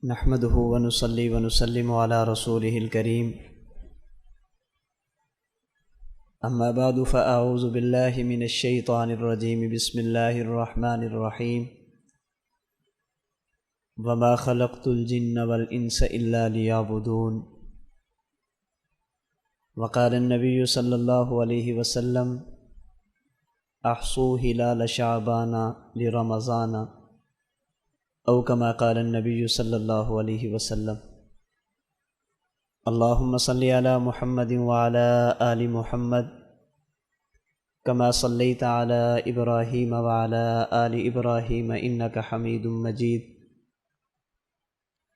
نحمده ونصلي ونسلم على رسوله الكريم أما بعد فأعوذ بالله من الشيطان الرجيم بسم الله الرحمن الرحيم وما خلقت الجن والإنس إلا ليعبدون وقال النبي صلى الله عليه وسلم أحصوا هلال شعبان لرمضان او كما قال النبي صلی اللہ علیہ وسلم اللهم صل على محمد وعلى آل محمد كما صليت على إبراهيم وعلى آل إبراهيم إنك حميد مجيد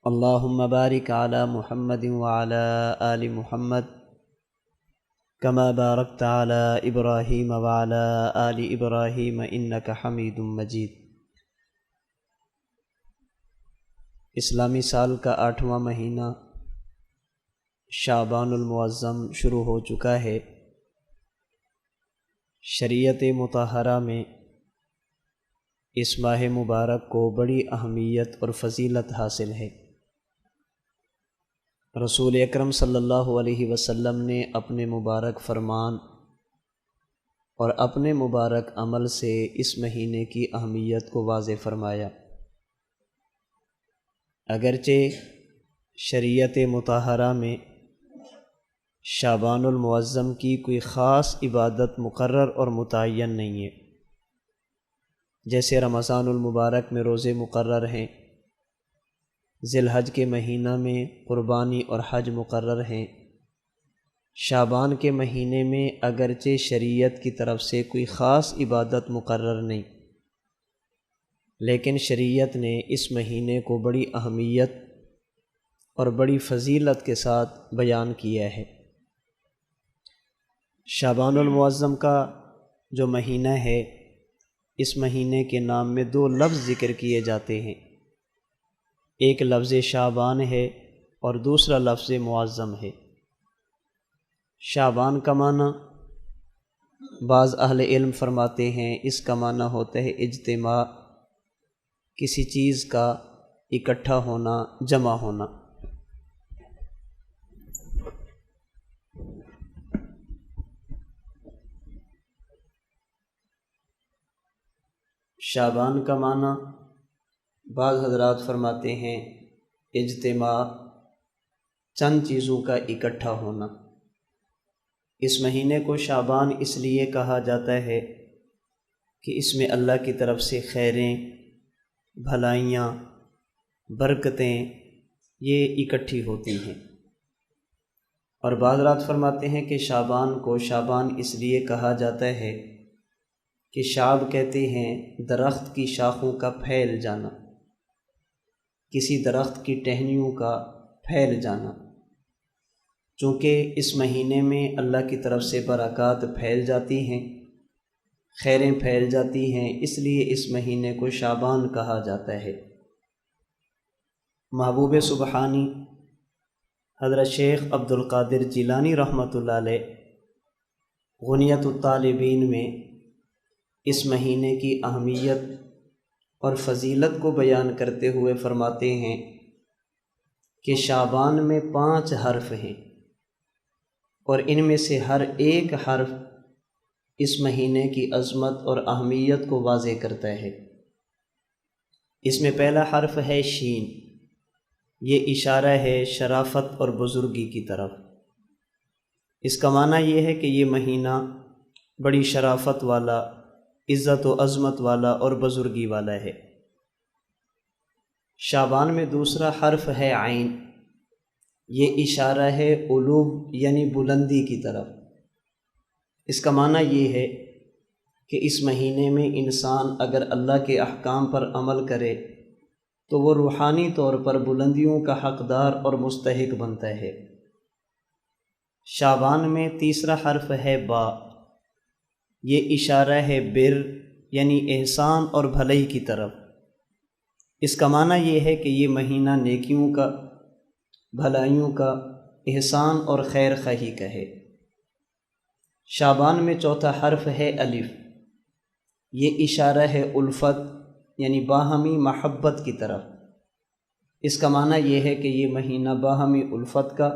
اللهم بارك على محمد وعلى آل محمد كما باركت على إبراهيم وعلى آل إبراهيم إنك حميد مجيد۔ اسلامی سال کا 8واں مہینہ شعبان المعظم شروع ہو چکا ہے۔ شریعت مطہرہ میں اس ماہ مبارک کو بڑی اہمیت اور فضیلت حاصل ہے۔ رسول اکرم صلی اللہ علیہ وسلم نے اپنے مبارک فرمان اور اپنے مبارک عمل سے اس مہینے کی اہمیت کو واضح فرمایا۔ اگرچہ شریعت مطہرہ میں شعبان المعظم کی کوئی خاص عبادت مقرر اور متعین نہیں ہے، جیسے رمضان المبارک میں روزے مقرر ہیں، ذی الحج کے مہینہ میں قربانی اور حج مقرر ہیں۔ شعبان کے مہینے میں اگرچہ شریعت کی طرف سے کوئی خاص عبادت مقرر نہیں، لیکن شریعت نے اس مہینے کو بڑی اہمیت اور بڑی فضیلت کے ساتھ بیان کیا ہے۔ شعبان المعظم کا جو مہینہ ہے، اس مہینے کے نام میں 2 لفظ ذکر کیے جاتے ہیں، ایک لفظ شعبان ہے اور دوسرا لفظ معظم ہے۔ شعبان کا معنی بعض اہل علم فرماتے ہیں اس کا معنی ہوتا ہے اجتماع، کسی چیز کا اکٹھا ہونا، جمع ہونا۔ شعبان کا معنی بعض حضرات فرماتے ہیں اجتماع، چند چیزوں کا اکٹھا ہونا۔ اس مہینے کو شعبان اس لیے کہا جاتا ہے کہ اس میں اللہ کی طرف سے خیریں، بھلائیاں، برکتیں یہ اکٹھی ہوتی ہیں۔ اور بعض رات فرماتے ہیں کہ شعبان کو شعبان اس لیے کہا جاتا ہے کہ شعب کہتے ہیں درخت کی شاخوں کا پھیل جانا، کسی درخت کی ٹہنیوں کا پھیل جانا۔ چونکہ اس مہینے میں اللہ کی طرف سے برکات پھیل جاتی ہیں، خیریں پھیل جاتی ہیں، اس لیے اس مہینے کو شعبان کہا جاتا ہے۔ محبوب سبحانی حضرت شیخ عبد القادر جیلانی رحمۃ اللہ علیہ غنیت الطالبین میں اس مہینے کی اہمیت اور فضیلت کو بیان کرتے ہوئے فرماتے ہیں کہ شعبان میں 5 حرف ہیں اور ان میں سے ہر ایک حرف اس مہینے کی عظمت اور اہمیت کو واضح کرتا ہے۔ اس میں پہلا حرف ہے شین، یہ اشارہ ہے شرافت اور بزرگی کی طرف۔ اس کا معنی یہ ہے کہ یہ مہینہ بڑی شرافت والا، عزت و عظمت والا اور بزرگی والا ہے۔ شعبان میں دوسرا حرف ہے عین، یہ اشارہ ہے علو یعنی بلندی کی طرف۔ اس کا معنی یہ ہے کہ اس مہینے میں انسان اگر اللہ کے احکام پر عمل کرے تو وہ روحانی طور پر بلندیوں کا حقدار اور مستحق بنتا ہے۔ شعبان میں تیسرا حرف ہے با، یہ اشارہ ہے بر یعنی احسان اور بھلائی کی طرف۔ اس کا معنی یہ ہے کہ یہ مہینہ نیکیوں کا، بھلائیوں کا، احسان اور خیر خواہی کا ہے۔ شعبان میں چوتھا حرف ہے الف، یہ اشارہ ہے الفت یعنی باہمی محبت کی طرف۔ اس کا معنی یہ ہے کہ یہ مہینہ باہمی الفت کا،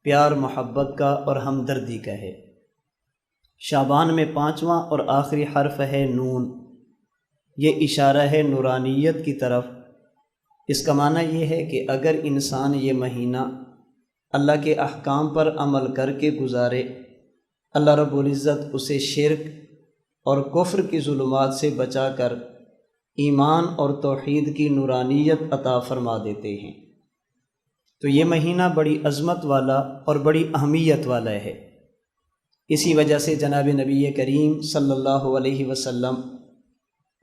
پیار محبت کا اور ہمدردی کا ہے۔ شعبان میں 5واں اور آخری حرف ہے نون، یہ اشارہ ہے نورانیت کی طرف۔ اس کا معنی یہ ہے کہ اگر انسان یہ مہینہ اللہ کے احکام پر عمل کر کے گزارے، اللہ رب العزت اسے شرک اور کفر کی ظلمات سے بچا کر ایمان اور توحید کی نورانیت عطا فرما دیتے ہیں۔ تو یہ مہینہ بڑی عظمت والا اور بڑی اہمیت والا ہے۔ اسی وجہ سے جناب نبی کریم صلی اللہ علیہ وسلم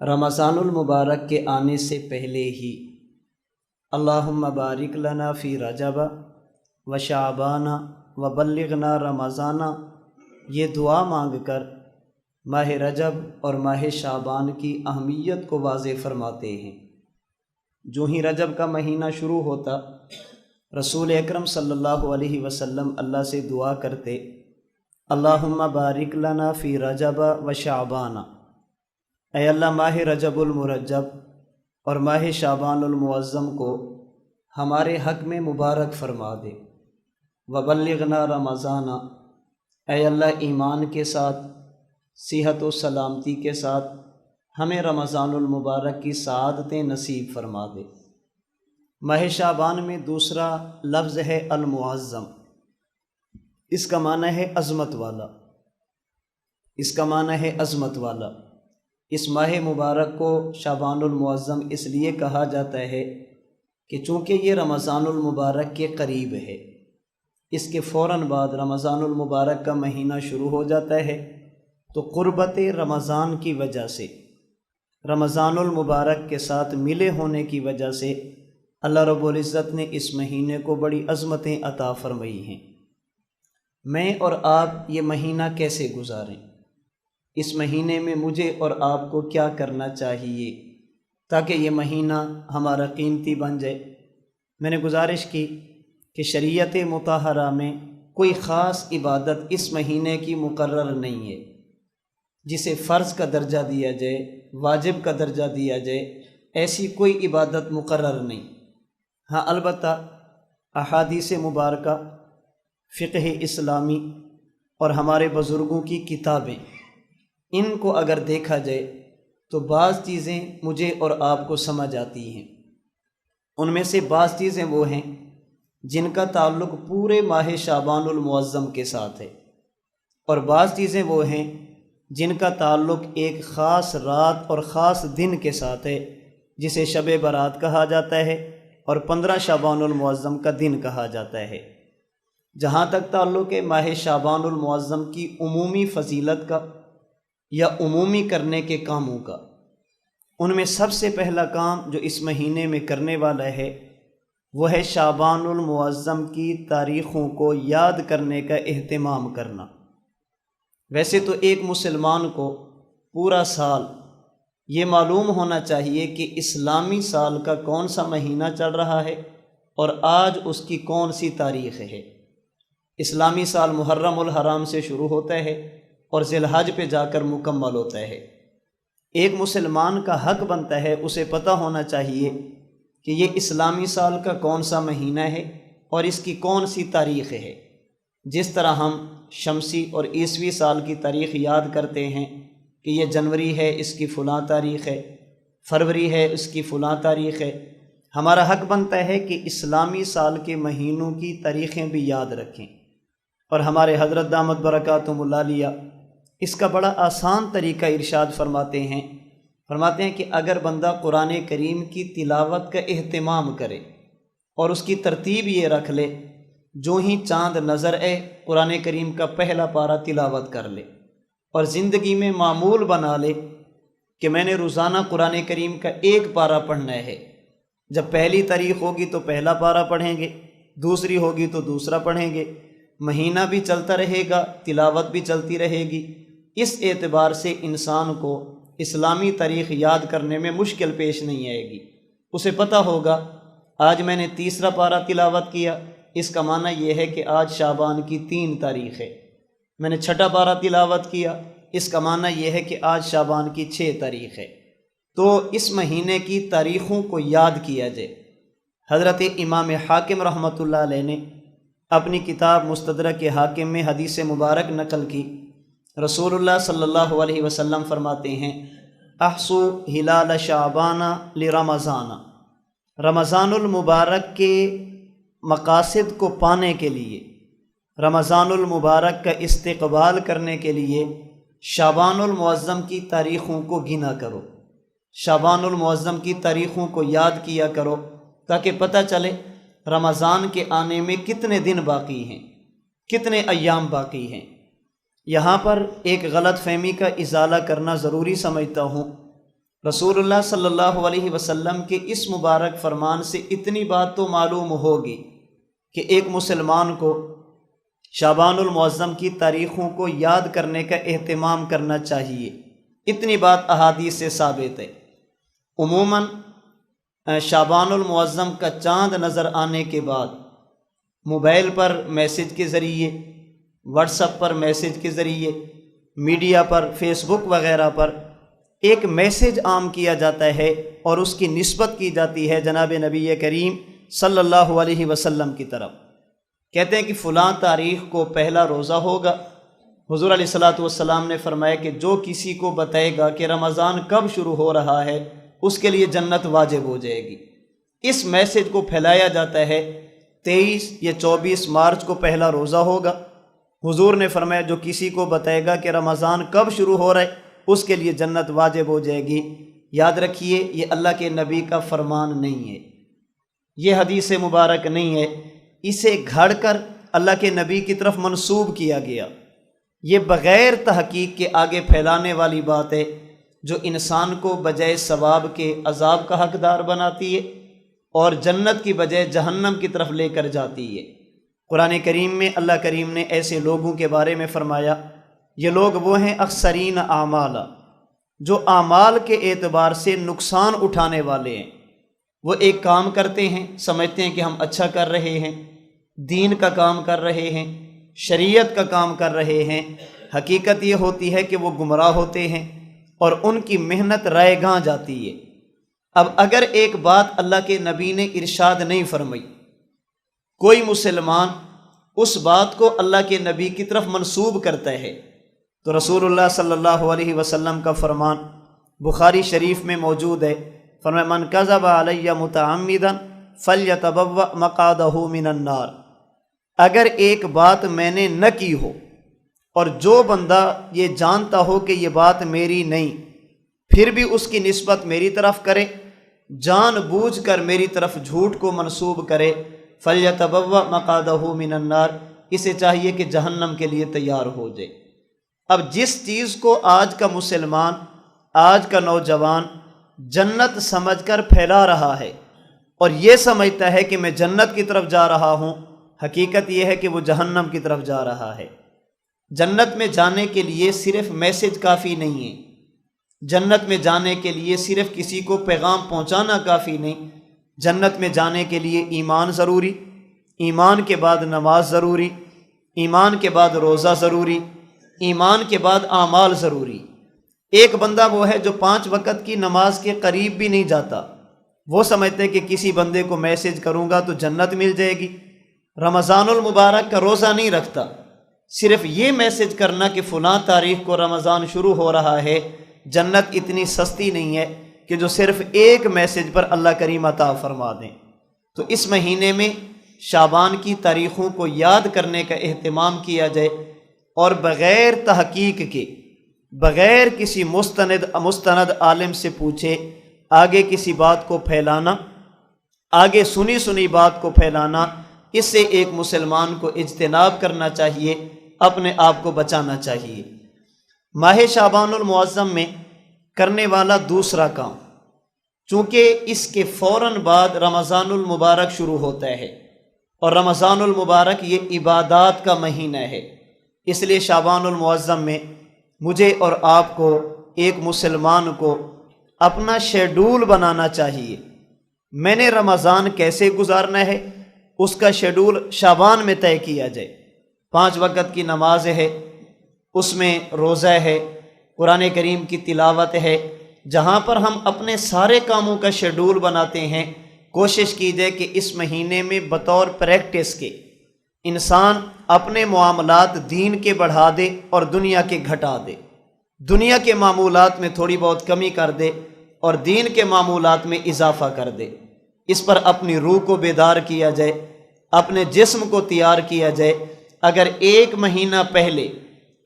رمضان المبارک کے آنے سے پہلے ہی اللہم بارک لنا فی رجب و شعبان و بلغنا رمضان، یہ دعا مانگ کر ماہ رجب اور ماہ شعبان کی اہمیت کو واضح فرماتے ہیں۔ جو ہی رجب کا مہینہ شروع ہوتا، رسول اکرم صلی اللہ علیہ وسلم اللہ سے دعا کرتے، اللہم بارک لنا فی رجب و شعبان، اے اللہ ماہ رجب المرجب اور ماہ شعبان المعظم کو ہمارے حق میں مبارک فرما دے۔ وبلغنا رمضان، اے اللہ ایمان کے ساتھ، صحت و سلامتی کے ساتھ ہمیں رمضان المبارک کی سعادتیں نصیب فرما دے۔ ماہ شعبان میں دوسرا لفظ ہے المعظم، اس کا معنی ہے عظمت والا، اس کا معنی ہے عظمت والا۔ اس ماہ مبارک کو شعبان المعظم اس لیے کہا جاتا ہے کہ چونکہ یہ رمضان المبارک کے قریب ہے، اس کے فوراً بعد رمضان المبارک کا مہینہ شروع ہو جاتا ہے، تو قربت رمضان کی وجہ سے، رمضان المبارک کے ساتھ ملے ہونے کی وجہ سے اللہ رب العزت نے اس مہینے کو بڑی عظمتیں عطا فرمائی ہیں۔ میں اور آپ یہ مہینہ کیسے گزاریں؟ اس مہینے میں مجھے اور آپ کو کیا کرنا چاہیے تاکہ یہ مہینہ ہمارا قیمتی بن جائے؟ میں نے گزارش کی کہ شریعت مطہرہ میں کوئی خاص عبادت اس مہینے کی مقرر نہیں ہے جسے فرض کا درجہ دیا جائے، واجب کا درجہ دیا جائے، ایسی کوئی عبادت مقرر نہیں۔ ہاں البتہ احادیث مبارکہ، فقہ اسلامی اور ہمارے بزرگوں کی کتابیں، ان کو اگر دیکھا جائے تو بعض چیزیں مجھے اور آپ کو سمجھ آتی ہیں۔ ان میں سے بعض چیزیں وہ ہیں جن کا تعلق پورے ماہ شعبان المعظم کے ساتھ ہے، اور بعض چیزیں وہ ہیں جن کا تعلق ایک خاص رات اور خاص دن کے ساتھ ہے، جسے شب برات کہا جاتا ہے اور 15 شعبان المعظم کا دن کہا جاتا ہے۔ جہاں تک تعلق ہے ماہ شعبان المعظم کی عمومی فضیلت کا یا عمومی کرنے کے کاموں کا، ان میں سب سے پہلا کام جو اس مہینے میں کرنے والا ہے وہ ہے شعبان المعظم کی تاریخوں کو یاد کرنے کا اہتمام کرنا۔ ویسے تو ایک مسلمان کو پورا سال یہ معلوم ہونا چاہیے کہ اسلامی سال کا کون سا مہینہ چل رہا ہے اور آج اس کی کون سی تاریخ ہے۔ اسلامی سال محرم الحرام سے شروع ہوتا ہے اور ذی الحج پہ جا کر مکمل ہوتا ہے۔ ایک مسلمان کا حق بنتا ہے اسے پتہ ہونا چاہیے کہ یہ اسلامی سال کا کون سا مہینہ ہے اور اس کی کون سی تاریخ ہے۔ جس طرح ہم شمسی اور عیسوی سال کی تاریخ یاد کرتے ہیں کہ یہ جنوری ہے، اس کی فلاں تاریخ ہے، فروری ہے، اس کی فلاں تاریخ ہے، ہمارا حق بنتا ہے کہ اسلامی سال کے مہینوں کی تاریخیں بھی یاد رکھیں۔ اور ہمارے حضرت دامت برکاتہم اللہ علیہ اس کا بڑا آسان طریقہ ارشاد فرماتے ہیں کہ اگر بندہ قرآن کریم کی تلاوت کا اہتمام کرے اور اس کی ترتیب یہ رکھ لے، جو ہی چاند نظر آئے قرآن کریم کا پہلا پارہ تلاوت کر لے اور زندگی میں معمول بنا لے کہ میں نے روزانہ قرآن کریم کا ایک پارہ پڑھنا ہے۔ جب پہلی تاریخ ہوگی تو پہلا پارہ پڑھیں گے، دوسری ہوگی تو دوسرا پڑھیں گے، مہینہ بھی چلتا رہے گا، تلاوت بھی چلتی رہے گی۔ اس اعتبار سے انسان کو اسلامی تاریخ یاد کرنے میں مشکل پیش نہیں آئے گی۔ اسے پتہ ہوگا آج میں نے تیسرا پارہ تلاوت کیا، اس کا معنی یہ ہے کہ آج شعبان کی 3 تاریخ ہے۔ میں نے چھٹا پارہ تلاوت کیا، اس کا معنی یہ ہے کہ آج شعبان کی 6 تاریخ ہے۔ تو اس مہینے کی تاریخوں کو یاد کیا جائے۔ حضرت امام حاکم رحمۃ اللہ علیہ نے اپنی کتاب مستدرک حاکم میں حدیث مبارک نقل کی، رسول اللہ صلی اللہ علیہ وسلم فرماتے ہیں احصو ہلال شعبان لرمضان، رمضان المبارک کے مقاصد کو پانے کے لیے، رمضان المبارک کا استقبال کرنے کے لیے شعبان المعظم کی تاریخوں کو گنا کرو، شعبان المعظم کی تاریخوں کو یاد کیا کرو، تاکہ پتہ چلے رمضان کے آنے میں کتنے دن باقی ہیں، کتنے ایام باقی ہیں۔ یہاں پر ایک غلط فہمی کا ازالہ کرنا ضروری سمجھتا ہوں۔ رسول اللہ صلی اللہ علیہ وسلم کے اس مبارک فرمان سے اتنی بات تو معلوم ہوگی کہ ایک مسلمان کو شعبان المعظم کی تاریخوں کو یاد کرنے کا اہتمام کرنا چاہیے، اتنی بات احادیث سے ثابت ہے۔ عموماً شعبان المعظم کا چاند نظر آنے کے بعد موبائل پر میسج کے ذریعے، واٹس ایپ پر میسج کے ذریعے، میڈیا پر، فیس بک وغیرہ پر ایک میسج عام کیا جاتا ہے اور اس کی نسبت کی جاتی ہے جناب نبی کریم صلی اللہ علیہ وسلم کی طرف۔ کہتے ہیں کہ فلاں تاریخ کو پہلا روزہ ہوگا۔ حضور علیہ الصلوۃ والسلام نے فرمایا کہ جو کسی کو بتائے گا کہ رمضان کب شروع ہو رہا ہے اس کے لیے جنت واجب ہو جائے گی۔ اس میسج کو پھیلایا جاتا ہے 23 یا 24 مارچ کو پہلا روزہ ہوگا۔ حضور نے فرمایا جو کسی کو بتائے گا کہ رمضان کب شروع ہو رہا ہے اس کے لیے جنت واجب ہو جائے گی۔ یاد رکھیے یہ اللہ کے نبی کا فرمان نہیں ہے، یہ حدیث مبارک نہیں ہے، اسے گھڑ کر اللہ کے نبی کی طرف منسوب کیا گیا۔ یہ بغیر تحقیق کے آگے پھیلانے والی بات ہے جو انسان کو بجائے ثواب کے عذاب کا حقدار بناتی ہے اور جنت کی بجائے جہنم کی طرف لے کر جاتی ہے۔ قرآن کریم میں اللہ کریم نے ایسے لوگوں کے بارے میں فرمایا یہ لوگ وہ ہیں اکثرین اعمال، جو اعمال کے اعتبار سے نقصان اٹھانے والے ہیں۔ وہ ایک کام کرتے ہیں، سمجھتے ہیں کہ ہم اچھا کر رہے ہیں، دین کا کام کر رہے ہیں، شریعت کا کام کر رہے ہیں، حقیقت یہ ہوتی ہے کہ وہ گمراہ ہوتے ہیں اور ان کی محنت رائے گاں جاتی ہے۔ اب اگر ایک بات اللہ کے نبی نے ارشاد نہیں فرمائی، کوئی مسلمان اس بات کو اللہ کے نبی کی طرف منسوب کرتا ہے تو رسول اللہ صلی اللہ علیہ وسلم کا فرمان بخاری شریف میں موجود ہے، فرمایا من کذب علی متعمدا فلیتبوأ مقعدہ من النار۔ اگر ایک بات میں نے نہ کی ہو اور جو بندہ یہ جانتا ہو کہ یہ بات میری نہیں پھر بھی اس کی نسبت میری طرف کرے، جان بوجھ کر میری طرف جھوٹ کو منسوب کرے، فلیتبوأ مقعدہ من النار، اسے چاہیے کہ جہنم کے لیے تیار ہو جائے۔ اب جس چیز کو آج کا مسلمان، آج کا نوجوان جنت سمجھ کر پھیلا رہا ہے اور یہ سمجھتا ہے کہ میں جنت کی طرف جا رہا ہوں، حقیقت یہ ہے کہ وہ جہنم کی طرف جا رہا ہے۔ جنت میں جانے کے لیے صرف میسج کافی نہیں ہے، جنت میں جانے کے لیے صرف کسی کو پیغام پہنچانا کافی نہیں، جنت میں جانے کے لیے ایمان ضروری، ایمان کے بعد نماز ضروری، ایمان کے بعد روزہ ضروری، ایمان کے بعد اعمال ضروری۔ ایک بندہ وہ ہے جو 5 وقت کی نماز کے قریب بھی نہیں جاتا، وہ سمجھتے کہ کسی بندے کو میسج کروں گا تو جنت مل جائے گی، رمضان المبارک کا روزہ نہیں رکھتا، صرف یہ میسج کرنا کہ فلاں تاریخ کو رمضان شروع ہو رہا ہے۔ جنت اتنی سستی نہیں ہے کہ جو صرف ایک میسج پر اللہ کریم عطا فرما دیں۔ تو اس مہینے میں شعبان کی تاریخوں کو یاد کرنے کا اہتمام کیا جائے اور بغیر تحقیق کے، بغیر کسی مستند عالم سے پوچھے آگے کسی بات کو پھیلانا، آگے سنی بات کو پھیلانا، اس سے ایک مسلمان کو اجتناب کرنا چاہیے، اپنے آپ کو بچانا چاہیے۔ ماہ شعبان المعظم میں کرنے والا دوسرا کام، چونکہ اس کے فوراً بعد رمضان المبارک شروع ہوتا ہے اور رمضان المبارک یہ عبادات کا مہینہ ہے، اس لیے شعبان المعظم میں مجھے اور آپ کو، ایک مسلمان کو اپنا شیڈول بنانا چاہیے۔ میں نے رمضان کیسے گزارنا ہے اس کا شیڈول شعبان میں طے کیا جائے۔ 5 وقت کی نماز ہے، اس میں روزہ ہے، قرآن کریم کی تلاوت ہے، جہاں پر ہم اپنے سارے کاموں کا شیڈول بناتے ہیں کوشش کی جائے کہ اس مہینے میں بطور پریکٹس کے انسان اپنے معاملات دین کے بڑھا دے اور دنیا کے گھٹا دے، دنیا کے معمولات میں تھوڑی بہت کمی کر دے اور دین کے معمولات میں اضافہ کر دے۔ اس پر اپنی روح کو بیدار کیا جائے، اپنے جسم کو تیار کیا جائے۔ اگر ایک مہینہ پہلے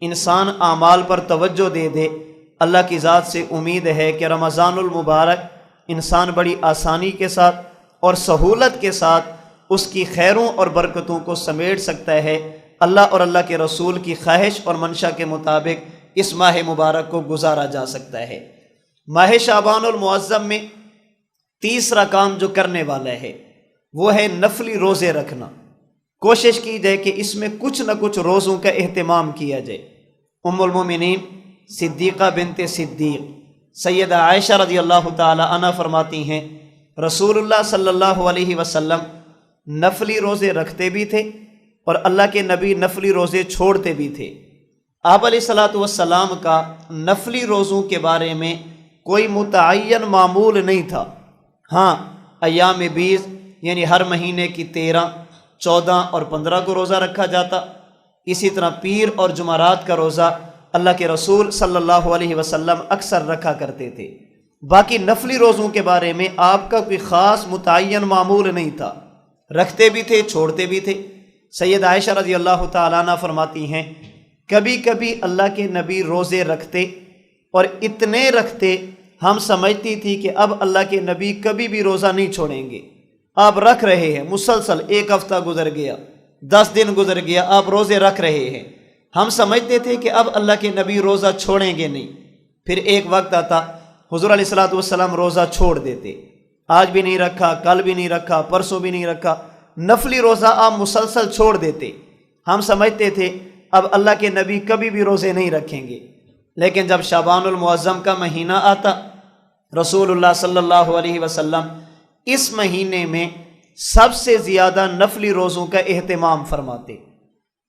انسان اعمال پر توجہ دے دے، اللہ کی ذات سے امید ہے کہ رمضان المبارک انسان بڑی آسانی کے ساتھ اور سہولت کے ساتھ اس کی خیروں اور برکتوں کو سمیٹ سکتا ہے۔ اللہ اور اللہ کے رسول کی خواہش اور منشا کے مطابق اس ماہ مبارک کو گزارا جا سکتا ہے۔ ماہ شعبان المعظم میں تیسرا کام جو کرنے والا ہے وہ ہے نفلی روزے رکھنا۔ کوشش کی جائے کہ اس میں کچھ نہ کچھ روزوں کا اہتمام کیا جائے۔ ام المومنین صدیقہ بنت صدیق سیدہ عائشہ رضی اللہ تعالی عنہ فرماتی ہیں رسول اللہ صلی اللہ علیہ وسلم نفلی روزے رکھتے بھی تھے اور اللہ کے نبی نفلی روزے چھوڑتے بھی تھے۔ آپ علیہ الصلوۃ والسلام کا نفلی روزوں کے بارے میں کوئی متعین معمول نہیں تھا۔ ہاں، ایام بیض یعنی ہر مہینے کی 13، 14 اور 15 کو روزہ رکھا جاتا۔ اسی طرح پیر اور جمعرات کا روزہ اللہ کے رسول صلی اللہ علیہ وسلم اکثر رکھا کرتے تھے۔ باقی نفلی روزوں کے بارے میں آپ کا کوئی خاص متعین معمول نہیں تھا، رکھتے بھی تھے چھوڑتے بھی تھے۔ سید عائشہ رضی اللہ تعالیٰ عنہ فرماتی ہیں کبھی کبھی اللہ کے نبی روزے رکھتے اور اتنے رکھتے ہم سمجھتی تھی کہ اب اللہ کے نبی کبھی بھی روزہ نہیں چھوڑیں گے۔ آپ رکھ رہے ہیں مسلسل، ایک ہفتہ گزر گیا، 10 دن گزر گیا، آپ روزے رکھ رہے ہیں۔ ہم سمجھتے تھے کہ اب اللہ کے نبی روزہ چھوڑیں گے نہیں۔ پھر ایک وقت آتا حضور علیہ الصلوۃ والسلام روزہ چھوڑ دیتے، آج بھی نہیں رکھا، کل بھی نہیں رکھا، پرسوں بھی نہیں رکھا، نفلی روزہ آپ مسلسل چھوڑ دیتے۔ ہم سمجھتے تھے اب اللہ کے نبی کبھی بھی روزے نہیں رکھیں گے۔ لیکن جب شعبان المعظم کا مہینہ آتا، رسول اللہ صلی اللہ علیہ وسلم اس مہینے میں سب سے زیادہ نفلی روزوں کا اہتمام فرماتے۔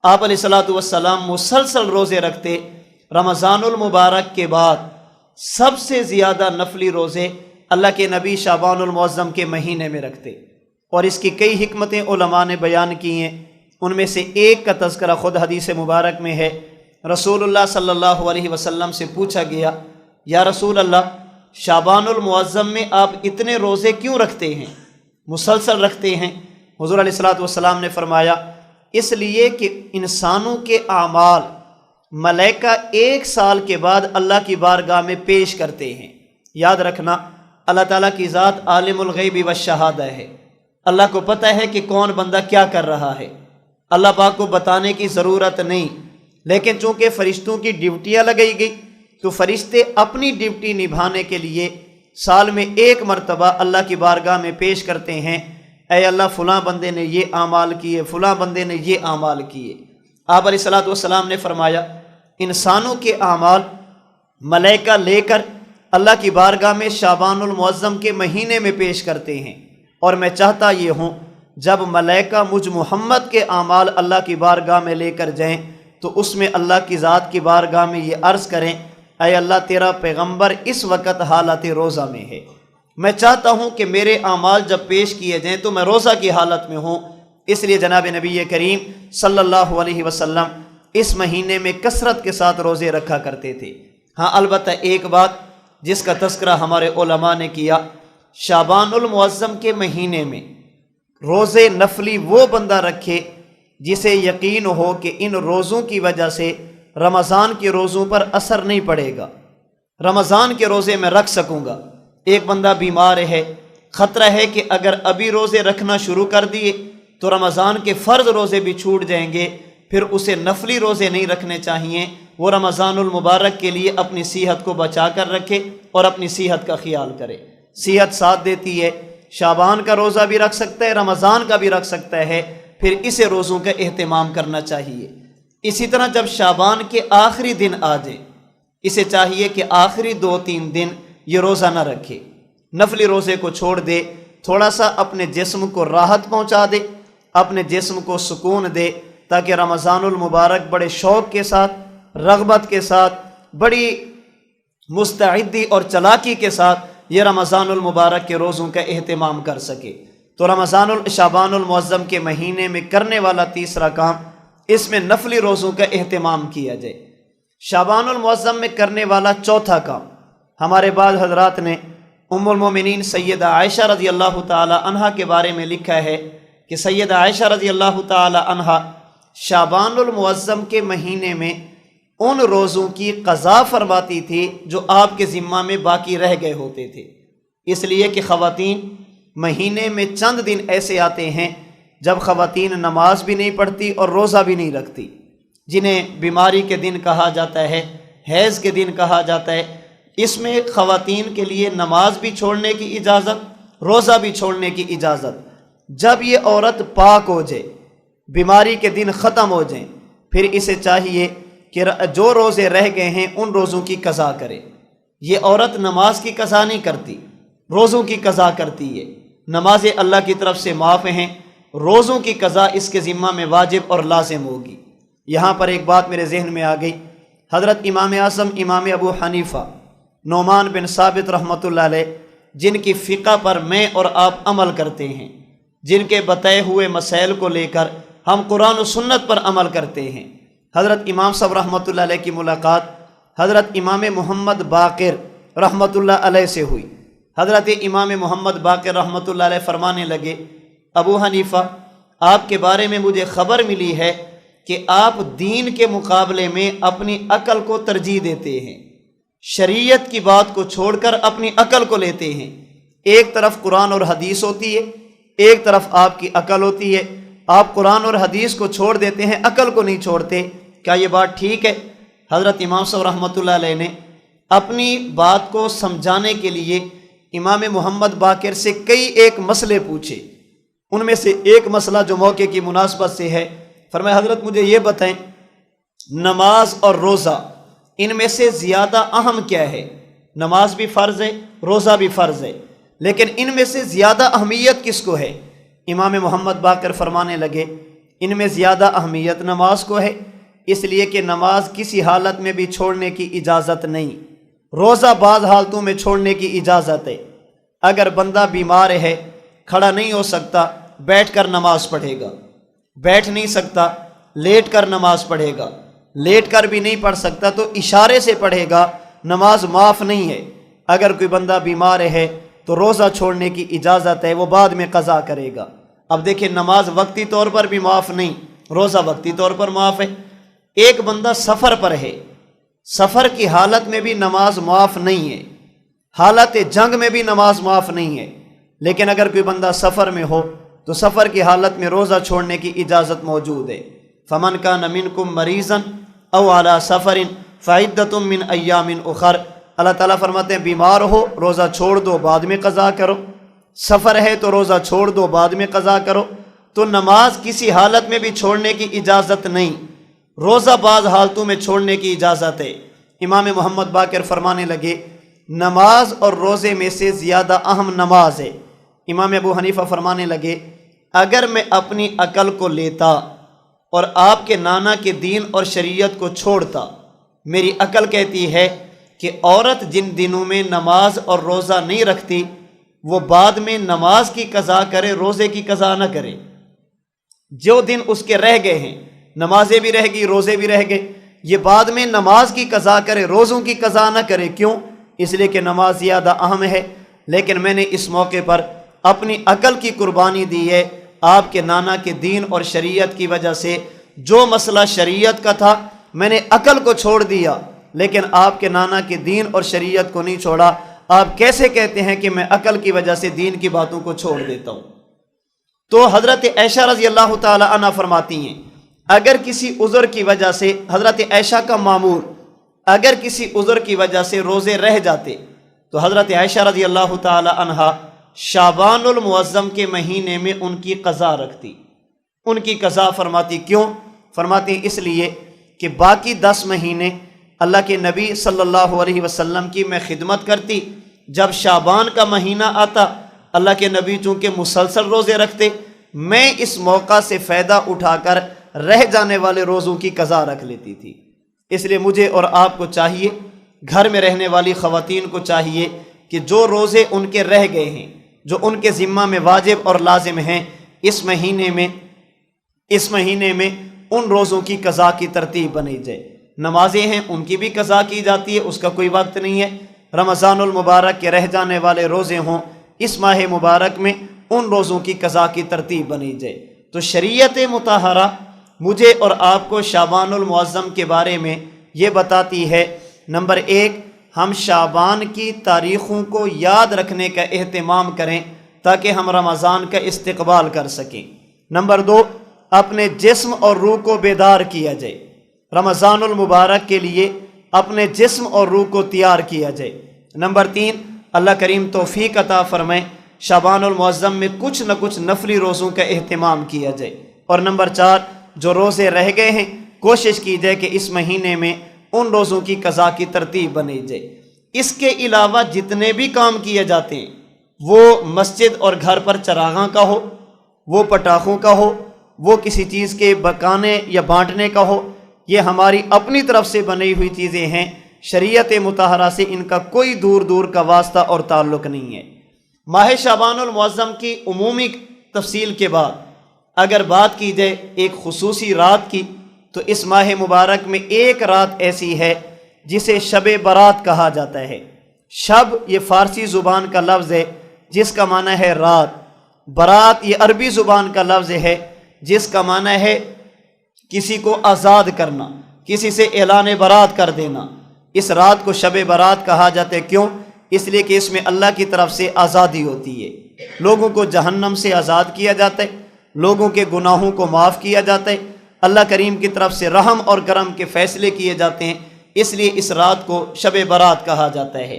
آپ علیہ الصلوۃ والسلام مسلسل روزے رکھتے۔ رمضان المبارک کے بعد سب سے زیادہ نفلی روزے اللہ کے نبی شعبان المعظم کے مہینے میں رکھتے، اور اس کی کئی حکمتیں علماء نے بیان کی ہیں۔ ان میں سے ایک کا تذکرہ خود حدیث مبارک میں ہے۔ رسول اللہ صلی اللہ علیہ وسلم سے پوچھا گیا یا رسول اللہ، شعبان المعظم میں آپ اتنے روزے کیوں رکھتے ہیں، مسلسل رکھتے ہیں؟ حضور علیہ الصلوۃ والسلام نے فرمایا اس لیے کہ انسانوں کے اعمال ملائکہ 1 سال کے بعد اللہ کی بارگاہ میں پیش کرتے ہیں۔ یاد رکھنا، اللہ تعالیٰ کی ذات عالم الغیب والشہادہ ہے۔ اللہ کو پتہ ہے کہ کون بندہ کیا کر رہا ہے۔ اللہ پاک کو بتانے کی ضرورت نہیں، لیکن چونکہ فرشتوں کی ڈیوٹیاں لگائی گئی تو فرشتے اپنی ڈیوٹی نبھانے کے لیے سال میں 1 مرتبہ اللہ کی بارگاہ میں پیش کرتے ہیں، اے اللہ فلاں بندے نے یہ اعمال کیے، فلاں بندے نے یہ اعمال کیے۔ آپ علیہ الصلوۃ والسلام نے فرمایا انسانوں کے اعمال ملائکہ لے کر اللہ کی بارگاہ میں شعبان المعظم کے مہینے میں پیش کرتے ہیں، اور میں چاہتا یہ ہوں جب ملائکہ مجھ محمد کے اعمال اللہ کی بارگاہ میں لے کر جائیں تو اس میں اللہ کی ذات کی بارگاہ میں یہ عرض کریں، اے اللہ تیرا پیغمبر اس وقت حالت روزہ میں ہے۔ میں چاہتا ہوں کہ میرے اعمال جب پیش کیے جائیں تو میں روزہ کی حالت میں ہوں۔ اس لیے جناب نبی کریم صلی اللہ علیہ وسلم اس مہینے میں کثرت کے ساتھ روزے رکھا کرتے تھے۔ ہاں البتہ ایک بات جس کا تذکرہ ہمارے علماء نے کیا، شعبان المعظم کے مہینے میں روزے نفلی وہ بندہ رکھے جسے یقین ہو کہ ان روزوں کی وجہ سے رمضان کے روزوں پر اثر نہیں پڑے گا، رمضان کے روزے میں رکھ سکوں گا۔ ایک بندہ بیمار ہے، خطرہ ہے کہ اگر ابھی روزے رکھنا شروع کر دیے تو رمضان کے فرض روزے بھی چھوٹ جائیں گے، پھر اسے نفلی روزے نہیں رکھنے چاہیے۔ وہ رمضان المبارک کے لیے اپنی صحت کو بچا کر رکھے اور اپنی صحت کا خیال کرے۔ صحت ساتھ دیتی ہے، شعبان کا روزہ بھی رکھ سکتا ہے، رمضان کا بھی رکھ سکتا ہے، پھر اسے روزوں کا اہتمام کرنا چاہیے۔ اسی طرح جب شعبان کے آخری دن آ جائے، اسے چاہیے کہ آخری 2-3 دن یہ روزہ نہ رکھے، نفلی روزے کو چھوڑ دے، تھوڑا سا اپنے جسم کو راحت پہنچا دے، اپنے جسم کو سکون دے، تاکہ رمضان المبارک بڑے شوق کے ساتھ، رغبت کے ساتھ، بڑی مستعدی اور چلاکی کے ساتھ یہ رمضان المبارک کے روزوں کا اہتمام کر سکے۔ تو شعبان المعظم کے مہینے میں کرنے والا تیسرا کام، اس میں نفلی روزوں کا اہتمام کیا جائے۔ شعبان المعظم میں کرنے والا چوتھا کام، ہمارے بعض حضرات نے ام المومنین سیدہ عائشہ رضی اللہ تعالی عنہا کے بارے میں لکھا ہے کہ سیدہ عائشہ رضی اللہ تعالی عنہا شعبان المعظم کے مہینے میں ان روزوں کی قضا فرماتی تھی جو آپ کے ذمہ میں باقی رہ گئے ہوتے تھے، اس لیے کہ خواتین مہینے میں چند دن ایسے آتے ہیں جب خواتین نماز بھی نہیں پڑھتی اور روزہ بھی نہیں رکھتی، جنہیں بیماری کے دن کہا جاتا ہے، حیض کے دن کہا جاتا ہے۔ اس میں خواتین کے لیے نماز بھی چھوڑنے کی اجازت، روزہ بھی چھوڑنے کی اجازت۔ جب یہ عورت پاک ہو جائے، بیماری کے دن ختم ہو جائیں، پھر اسے چاہیے کہ جو روزے رہ گئے ہیں ان روزوں کی قضا کرے۔ یہ عورت نماز کی قضا نہیں کرتی، روزوں کی قضا کرتی ہے۔ نمازیں اللہ کی طرف سے معاف ہیں، روزوں کی قضا اس کے ذمہ میں واجب اور لازم ہوگی۔ یہاں پر ایک بات میرے ذہن میں آ گئی، حضرت امام اعظم امام ابو حنیفہ نعمان بن ثابت رحمۃ اللہ علیہ، جن کی فقہ پر میں اور آپ عمل کرتے ہیں، جن کے بتائے ہوئے مسائل کو لے کر ہم قرآن و سنت پر عمل کرتے ہیں، حضرت امام صاحب رحمۃ اللہ علیہ کی ملاقات حضرت امام محمد باقر رحمۃ اللہ علیہ سے ہوئی۔ حضرت امام محمد باقر رحمۃ اللہ علیہ فرمانے لگے، ابو حنیفہ آپ کے بارے میں مجھے خبر ملی ہے کہ آپ دین کے مقابلے میں اپنی عقل کو ترجیح دیتے ہیں، شریعت کی بات کو چھوڑ کر اپنی عقل کو لیتے ہیں۔ ایک طرف قرآن اور حدیث ہوتی ہے، ایک طرف آپ کی عقل ہوتی ہے، آپ قرآن اور حدیث کو چھوڑ دیتے ہیں، عقل کو نہیں چھوڑتے، کیا یہ بات ٹھیک ہے؟ حضرت امام صاحب رحمۃ اللہ علیہ نے اپنی بات کو سمجھانے کے لیے امام محمد باقر سے کئی ایک مسئلے پوچھے۔ ان میں سے ایک مسئلہ جو موقع کی مناسبت سے ہے، فرمایا حضرت مجھے یہ بتائیں، نماز اور روزہ ان میں سے زیادہ اہم کیا ہے؟ نماز بھی فرض ہے، روزہ بھی فرض ہے، لیکن ان میں سے زیادہ اہمیت کس کو ہے؟ امام محمد باقر فرمانے لگے، ان میں زیادہ اہمیت نماز کو ہے، اس لیے کہ نماز کسی حالت میں بھی چھوڑنے کی اجازت نہیں، روزہ بعض حالتوں میں چھوڑنے کی اجازت ہے۔ اگر بندہ بیمار ہے، کھڑا نہیں ہو سکتا، بیٹھ کر نماز پڑھے گا، بیٹھ نہیں سکتا، لیٹ کر نماز پڑھے گا، لیٹ کر بھی نہیں پڑھ سکتا تو اشارے سے پڑھے گا، نماز معاف نہیں ہے۔ اگر کوئی بندہ بیمار ہے تو روزہ چھوڑنے کی اجازت ہے، وہ بعد میں قضا کرے گا۔ اب دیکھیں، نماز وقتی طور پر بھی معاف نہیں، روزہ وقتی طور پر معاف ہے۔ ایک بندہ سفر پر ہے، سفر کی حالت میں بھی نماز معاف نہیں ہے، حالت جنگ میں بھی نماز معاف نہیں ہے، لیکن اگر کوئی بندہ سفر میں ہو تو سفر کی حالت میں روزہ چھوڑنے کی اجازت موجود ہے۔ فمن کان منکم مریضا او علی سفر فعدۃ من ایام اخر، اللہ تعالیٰ فرماتے ہیں بیمار ہو روزہ چھوڑ دو، بعد میں قضا کرو، سفر ہے تو روزہ چھوڑ دو، بعد میں قضا کرو۔ تو نماز کسی حالت میں بھی چھوڑنے کی اجازت نہیں، روزہ بعض حالتوں میں چھوڑنے کی اجازت ہے۔ امام محمد باقر فرمانے لگے، نماز اور روزے میں سے زیادہ اہم نماز ہے۔ امام ابو حنیفہ فرمانے لگے، اگر میں اپنی عقل کو لیتا اور آپ کے نانا کے دین اور شریعت کو چھوڑتا، میری عقل کہتی ہے کہ عورت جن دنوں میں نماز اور روزہ نہیں رکھتی وہ بعد میں نماز کی قضا کرے، روزے کی قضا نہ کرے۔ جو دن اس کے رہ گئے ہیں، نمازیں بھی رہ گئی، روزے بھی رہ گئے، یہ بعد میں نماز کی قضا کرے، روزوں کی قضا نہ کرے۔ کیوں؟ اس لیے کہ نماز زیادہ اہم ہے۔ لیکن میں نے اس موقع پر اپنی عقل کی قربانی دی ہے، آپ کے نانا کے دین اور شریعت کی وجہ سے جو مسئلہ شریعت کا تھا میں نے عقل کو چھوڑ دیا، لیکن آپ کے نانا کے دین اور شریعت کو نہیں چھوڑا۔ آپ کیسے کہتے ہیں کہ میں عقل کی وجہ سے دین کی باتوں کو چھوڑ دیتا ہوں؟ تو حضرت عائشہ رضی اللہ تعالی عنہ فرماتی ہیں، اگر کسی عذر کی وجہ سے، حضرت عائشہ کا معمول، اگر کسی عذر کی وجہ سے روزے رہ جاتے تو حضرت عائشہ رضی اللہ تعالی عنہ شعبان المعظم کے مہینے میں ان کی قضا رکھتی، ان کی قضا فرماتی۔ کیوں؟ فرماتی اس لیے کہ باقی 10 مہینے اللہ کے نبی صلی اللہ علیہ وسلم کی میں خدمت کرتی، جب شعبان کا مہینہ آتا اللہ کے نبی چونکہ مسلسل روزے رکھتے، میں اس موقع سے فائدہ اٹھا کر رہ جانے والے روزوں کی قضا رکھ لیتی تھی۔ اس لیے مجھے اور آپ کو چاہیے، گھر میں رہنے والی خواتین کو چاہیے کہ جو روزے ان کے رہ گئے ہیں جو ان کے ذمہ میں واجب اور لازم ہیں، اس مہینے میں ان روزوں کی قضا کی ترتیب بنائی جائے۔ نمازیں ہیں ان کی بھی قضا کی جاتی ہے، اس کا کوئی وقت نہیں ہے۔ رمضان المبارک کے رہ جانے والے روزے ہوں، اس ماہ مبارک میں ان روزوں کی قضا کی ترتیب بنائی جائے۔ تو شریعت مطہرہ مجھے اور آپ کو شعبان المعظم کے بارے میں یہ بتاتی ہے، نمبر 1، ہم شعبان کی تاریخوں کو یاد رکھنے کا اہتمام کریں تاکہ ہم رمضان کا استقبال کر سکیں۔ نمبر 2، اپنے جسم اور روح کو بیدار کیا جائے، رمضان المبارک کے لیے اپنے جسم اور روح کو تیار کیا جائے۔ نمبر 3، اللہ کریم توفیق عطا فرمائے، شعبان المعظم میں کچھ نہ کچھ نفلی روزوں کا اہتمام کیا جائے۔ اور نمبر 4، جو روزے رہ گئے ہیں کوشش کی جائے کہ اس مہینے میں ان روزوں کی قضا کی ترتیب بنائی جائے۔ اس کے علاوہ جتنے بھی کام کیے جاتے ہیں، وہ مسجد اور گھر پر چراغاں کا ہو، وہ پٹاخوں کا ہو، وہ کسی چیز کے بکانے یا بانٹنے کا ہو، یہ ہماری اپنی طرف سے بنی ہوئی چیزیں ہیں، شریعت مطہرہ سے ان کا کوئی دور کا واسطہ اور تعلق نہیں ہے۔ ماہ شعبان المعظم کی عمومی تفصیل کے بعد اگر بات کی جائے ایک خصوصی رات کی، تو اس ماہ مبارک میں ایک رات ایسی ہے جسے شب برات کہا جاتا ہے۔ شب یہ فارسی زبان کا لفظ ہے جس کا معنی ہے رات، برات یہ عربی زبان کا لفظ ہے جس کا معنی ہے کسی کو آزاد کرنا، کسی سے اعلان برات کر دینا۔ اس رات کو شب برات کہا جاتا ہے، کیوں؟ اس لیے کہ اس میں اللہ کی طرف سے آزادی ہوتی ہے، لوگوں کو جہنم سے آزاد کیا جاتا ہے، لوگوں کے گناہوں کو معاف کیا جاتا ہے، اللہ کریم کی طرف سے رحم اور کرم کے فیصلے کیے جاتے ہیں، اس لیے اس رات کو شب برات کہا جاتا ہے۔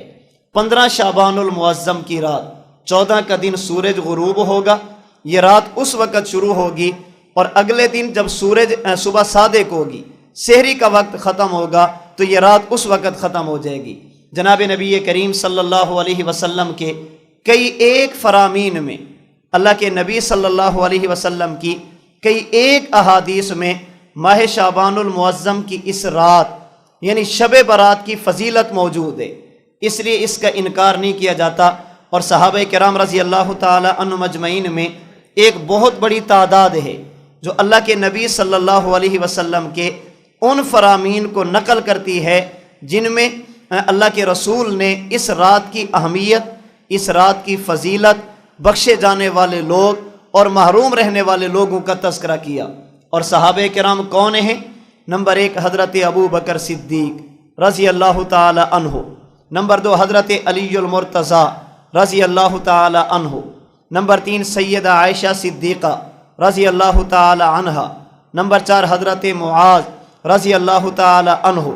15 شعبان المعظم کی رات 14 کا دن سورج غروب ہوگا، یہ رات اس وقت شروع ہوگی اور اگلے دن جب سورج صبح صادق ہوگی، سحری کا وقت ختم ہوگا، تو یہ رات اس وقت ختم ہو جائے گی۔ جناب نبی کریم صلی اللہ علیہ وسلم کے کئی ایک فرامین میں، اللہ کے نبی صلی اللہ علیہ وسلم کی کئی ایک احادیث میں ماہ شعبان المعظم کی اس رات یعنی شب برات کی فضیلت موجود ہے، اس لیے اس کا انکار نہیں کیا جاتا۔ اور صحابہ کرام رضی اللہ تعالی عنہم اجمعین میں ایک بہت بڑی تعداد ہے جو اللہ کے نبی صلی اللہ علیہ وسلم کے ان فرامین کو نقل کرتی ہے جن میں اللہ کے رسول نے اس رات کی اہمیت، اس رات کی فضیلت، بخشے جانے والے لوگ اور محروم رہنے والے لوگوں کا تذکرہ کیا۔ اور صحابہ کرام کون ہیں؟ نمبر 1 حضرت ابو بکر صدیق رضی اللہ تعالی عنہ، نمبر 2 حضرت علی المرتضیٰ رضی اللہ تعالی عنہ، نمبر 3 سیدہ عائشہ صدیقہ رضی اللہ تعالی عنہا، نمبر 4 حضرت معاذ رضی اللہ تعالی عنہ،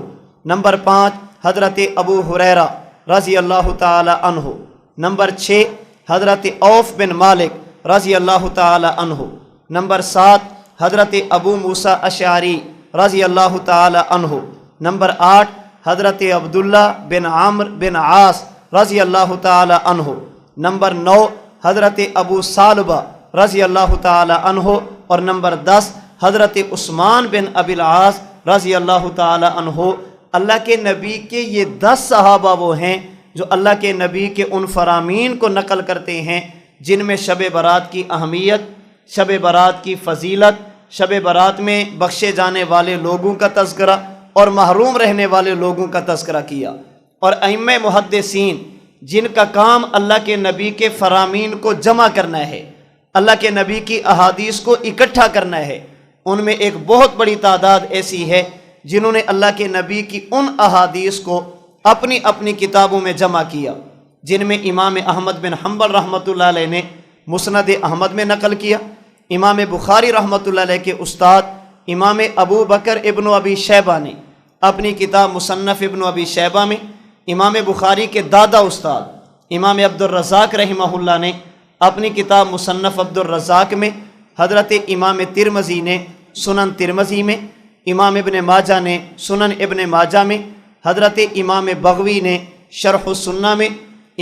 نمبر 5 حضرت ابو ہریرہ رضی اللہ تعالی عنہ، نمبر 6 حضرت عوف بن مالک رضی اللہ تعالی عنہ، نمبر 7 حضرت ابو موسیٰ اشعری رضی اللہ تعالی عنہ، نمبر 8 حضرت عبداللہ بن عمرو بن عاص رضی اللہ تعالی عنہ، نمبر 9 حضرت ابو ثعلبہ رضی اللہ تعالی عنہ، اور نمبر 10 حضرت عثمان بن ابی العاص رضی اللہ تعالی عنہ۔ اللہ کے نبی کے یہ 10 صحابہ وہ ہیں جو اللہ کے نبی کے ان فرامین کو نقل کرتے ہیں جن میں شب برات کی اہمیت، شب برات کی فضیلت، شب برات میں بخشے جانے والے لوگوں کا تذکرہ اور محروم رہنے والے لوگوں کا تذکرہ کیا۔ اور ائمہ محدثین جن کا کام اللہ کے نبی کے فرامین کو جمع کرنا ہے، اللہ کے نبی کی احادیث کو اکٹھا کرنا ہے، ان میں ایک بہت بڑی تعداد ایسی ہے جنہوں نے اللہ کے نبی کی ان احادیث کو اپنی اپنی کتابوں میں جمع کیا، جن میں امام احمد بن حنبل رحمۃ اللہ علیہ نے مسند احمد میں نقل کیا، امام بخاری رحمۃ اللہ علیہ کے استاد امام ابو بکر ابن ابی شیبہ نے اپنی کتاب مصنف ابن ابی شیبہ میں، امام بخاری کے دادا استاد امام عبد الرزاق رحمہ اللہ نے اپنی کتاب مصنف عبد الرزاق میں، حضرت امام ترمذی نے سنن ترمذی میں، امام ابن ماجہ نے سنن ابن ماجہ میں، حضرت امام بغوی نے شرح السنہ میں،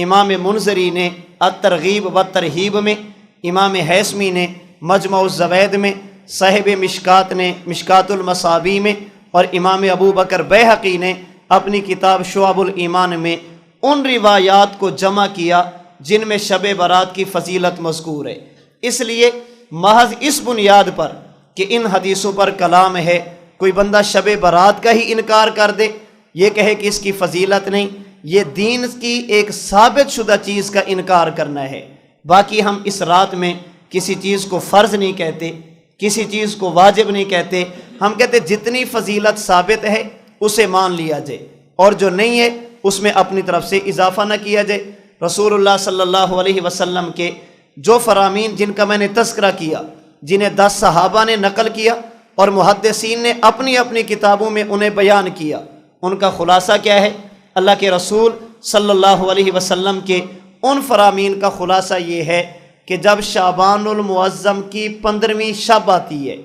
امام منذری نے الترغیب والترہیب میں، امام حیثمی نے مجمع الزوید میں، صاحب مشکات نے مشکات المصابیح میں، اور امام ابو بکر بیہقی نے اپنی کتاب شعب الایمان میں ان روایات کو جمع کیا جن میں شب برات کی فضیلت مذکور ہے۔ اس لیے محض اس بنیاد پر کہ ان حدیثوں پر کلام ہے، کوئی بندہ شب برات کا ہی انکار کر دے، یہ کہے کہ اس کی فضیلت نہیں، یہ دین کی ایک ثابت شدہ چیز کا انکار کرنا ہے۔ باقی ہم اس رات میں کسی چیز کو فرض نہیں کہتے، کسی چیز کو واجب نہیں کہتے، ہم کہتے جتنی فضیلت ثابت ہے اسے مان لیا جائے، اور جو نہیں ہے اس میں اپنی طرف سے اضافہ نہ کیا جائے۔ رسول اللہ صلی اللہ علیہ وسلم کے جو فرامین جن کا میں نے تذکرہ کیا، جنہیں 10 صحابہ نے نقل کیا اور محدثین نے اپنی اپنی کتابوں میں انہیں بیان کیا، ان کا خلاصہ کیا ہے؟ اللہ کے رسول صلی اللہ علیہ وسلم کے ان فرامین کا خلاصہ یہ ہے کہ جب شعبان المعظم کی 15ویں شب آتی ہے،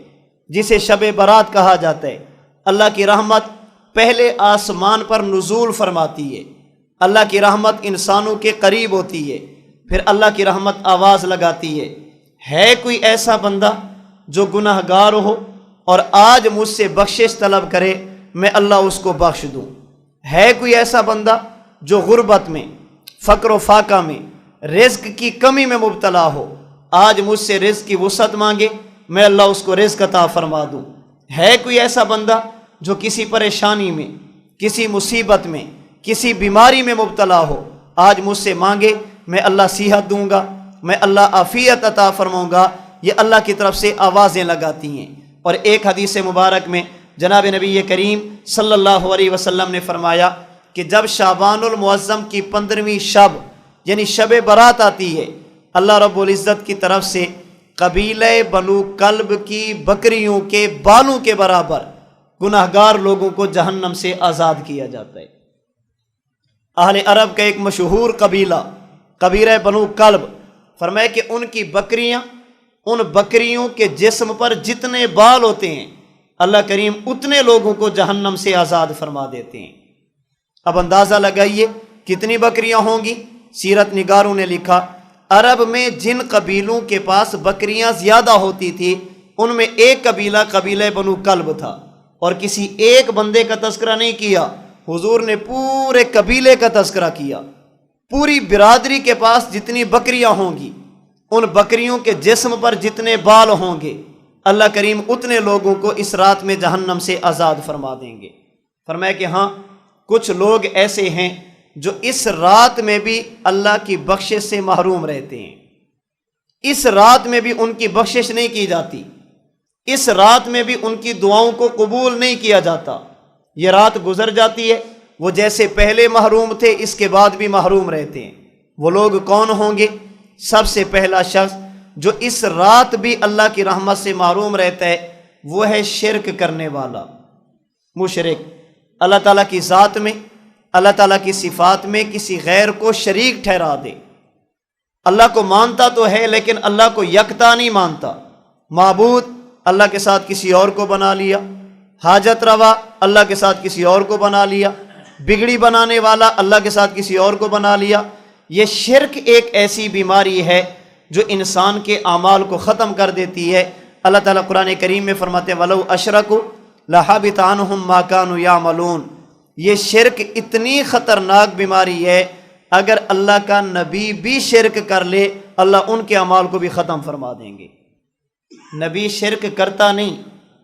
جسے شب برات کہا جاتا ہے، اللہ کی رحمت پہلے آسمان پر نزول فرماتی ہے، اللہ کی رحمت انسانوں کے قریب ہوتی ہے، پھر اللہ کی رحمت آواز لگاتی ہے کوئی ایسا بندہ جو گناہ گار ہو اور آج مجھ سے بخشش طلب کرے، میں اللہ اس کو بخش دوں۔ ہے کوئی ایسا بندہ جو غربت میں، فقر و فاقہ میں، رزق کی کمی میں مبتلا ہو، آج مجھ سے رزق کی وسعت مانگے، میں اللہ اس کو رزق عطا فرما دوں۔ ہے کوئی ایسا بندہ جو کسی پریشانی میں، کسی مصیبت میں، کسی بیماری میں مبتلا ہو، آج مجھ سے مانگے، میں اللہ صحت دوں گا، میں اللہ عافیت عطا فرماؤں گا۔ یہ اللہ کی طرف سے آوازیں لگاتی ہیں۔ اور ایک حدیث مبارک میں جناب نبی کریم صلی اللہ علیہ وسلم نے فرمایا کہ جب شعبان المعظم کی 15ویں شب یعنی شب برات آتی ہے، اللہ رب العزت کی طرف سے قبیلہ بنو کلب کی بکریوں کے بالوں کے برابر گناہ گار لوگوں کو جہنم سے آزاد کیا جاتا ہے۔ اہل عرب کا ایک مشہور قبیلہ بنو کلب، فرمایا کہ ان کی بکریاں، ان بکریوں کے جسم پر جتنے بال ہوتے ہیں اللہ کریم اتنے لوگوں کو جہنم سے آزاد فرما دیتے ہیں۔ اب اندازہ لگائیے کتنی بکریاں ہوں گی۔ سیرت نگاروں نے لکھا عرب میں جن قبیلوں کے پاس بکریاں زیادہ ہوتی تھی ان میں ایک قبیلہ بنو کلب تھا، اور کسی ایک بندے کا تذکرہ نہیں کیا، حضور نے پورے قبیلے کا تذکرہ کیا۔ پوری برادری کے پاس جتنی بکریاں ہوں گی، ان بکریوں کے جسم پر جتنے بال ہوں گے، اللہ کریم اتنے لوگوں کو اس رات میں جہنم سے آزاد فرما دیں گے۔ فرمایا کہ ہاں کچھ لوگ ایسے ہیں جو اس رات میں بھی اللہ کی بخشش سے محروم رہتے ہیں، اس رات میں بھی ان کی بخشش نہیں کی جاتی، اس رات میں بھی ان کی دعاؤں کو قبول نہیں کیا جاتا۔ یہ رات گزر جاتی ہے، وہ جیسے پہلے محروم تھے اس کے بعد بھی محروم رہتے ہیں۔ وہ لوگ کون ہوں گے؟ سب سے پہلا شخص جو اس رات بھی اللہ کی رحمت سے محروم رہتا ہے وہ ہے شرک کرنے والا، مشرک۔ اللہ تعالیٰ کی ذات میں، اللہ تعالیٰ کی صفات میں کسی غیر کو شریک ٹھہرا دے۔ اللہ کو مانتا تو ہے لیکن اللہ کو یکتا نہیں مانتا۔ معبود اللہ کے ساتھ کسی اور کو بنا لیا، حاجت روا اللہ کے ساتھ کسی اور کو بنا لیا، بگڑی بنانے والا اللہ کے ساتھ کسی اور کو بنا لیا۔ یہ شرک ایک ایسی بیماری ہے جو انسان کے اعمال کو ختم کر دیتی ہے۔ اللہ تعالیٰ قرآن کریم میں فرماتے ہیں وَلَوْ أَشْرَكُوا لَحَبِطَ عَنْهُمْ مَا كَانُوا يَعْمَلُونَ۔ یہ شرک اتنی خطرناک بیماری ہے، اگر اللہ کا نبی بھی شرک کر لے اللہ ان کے اعمال کو بھی ختم فرما دیں گے۔ نبی شرک کرتا نہیں،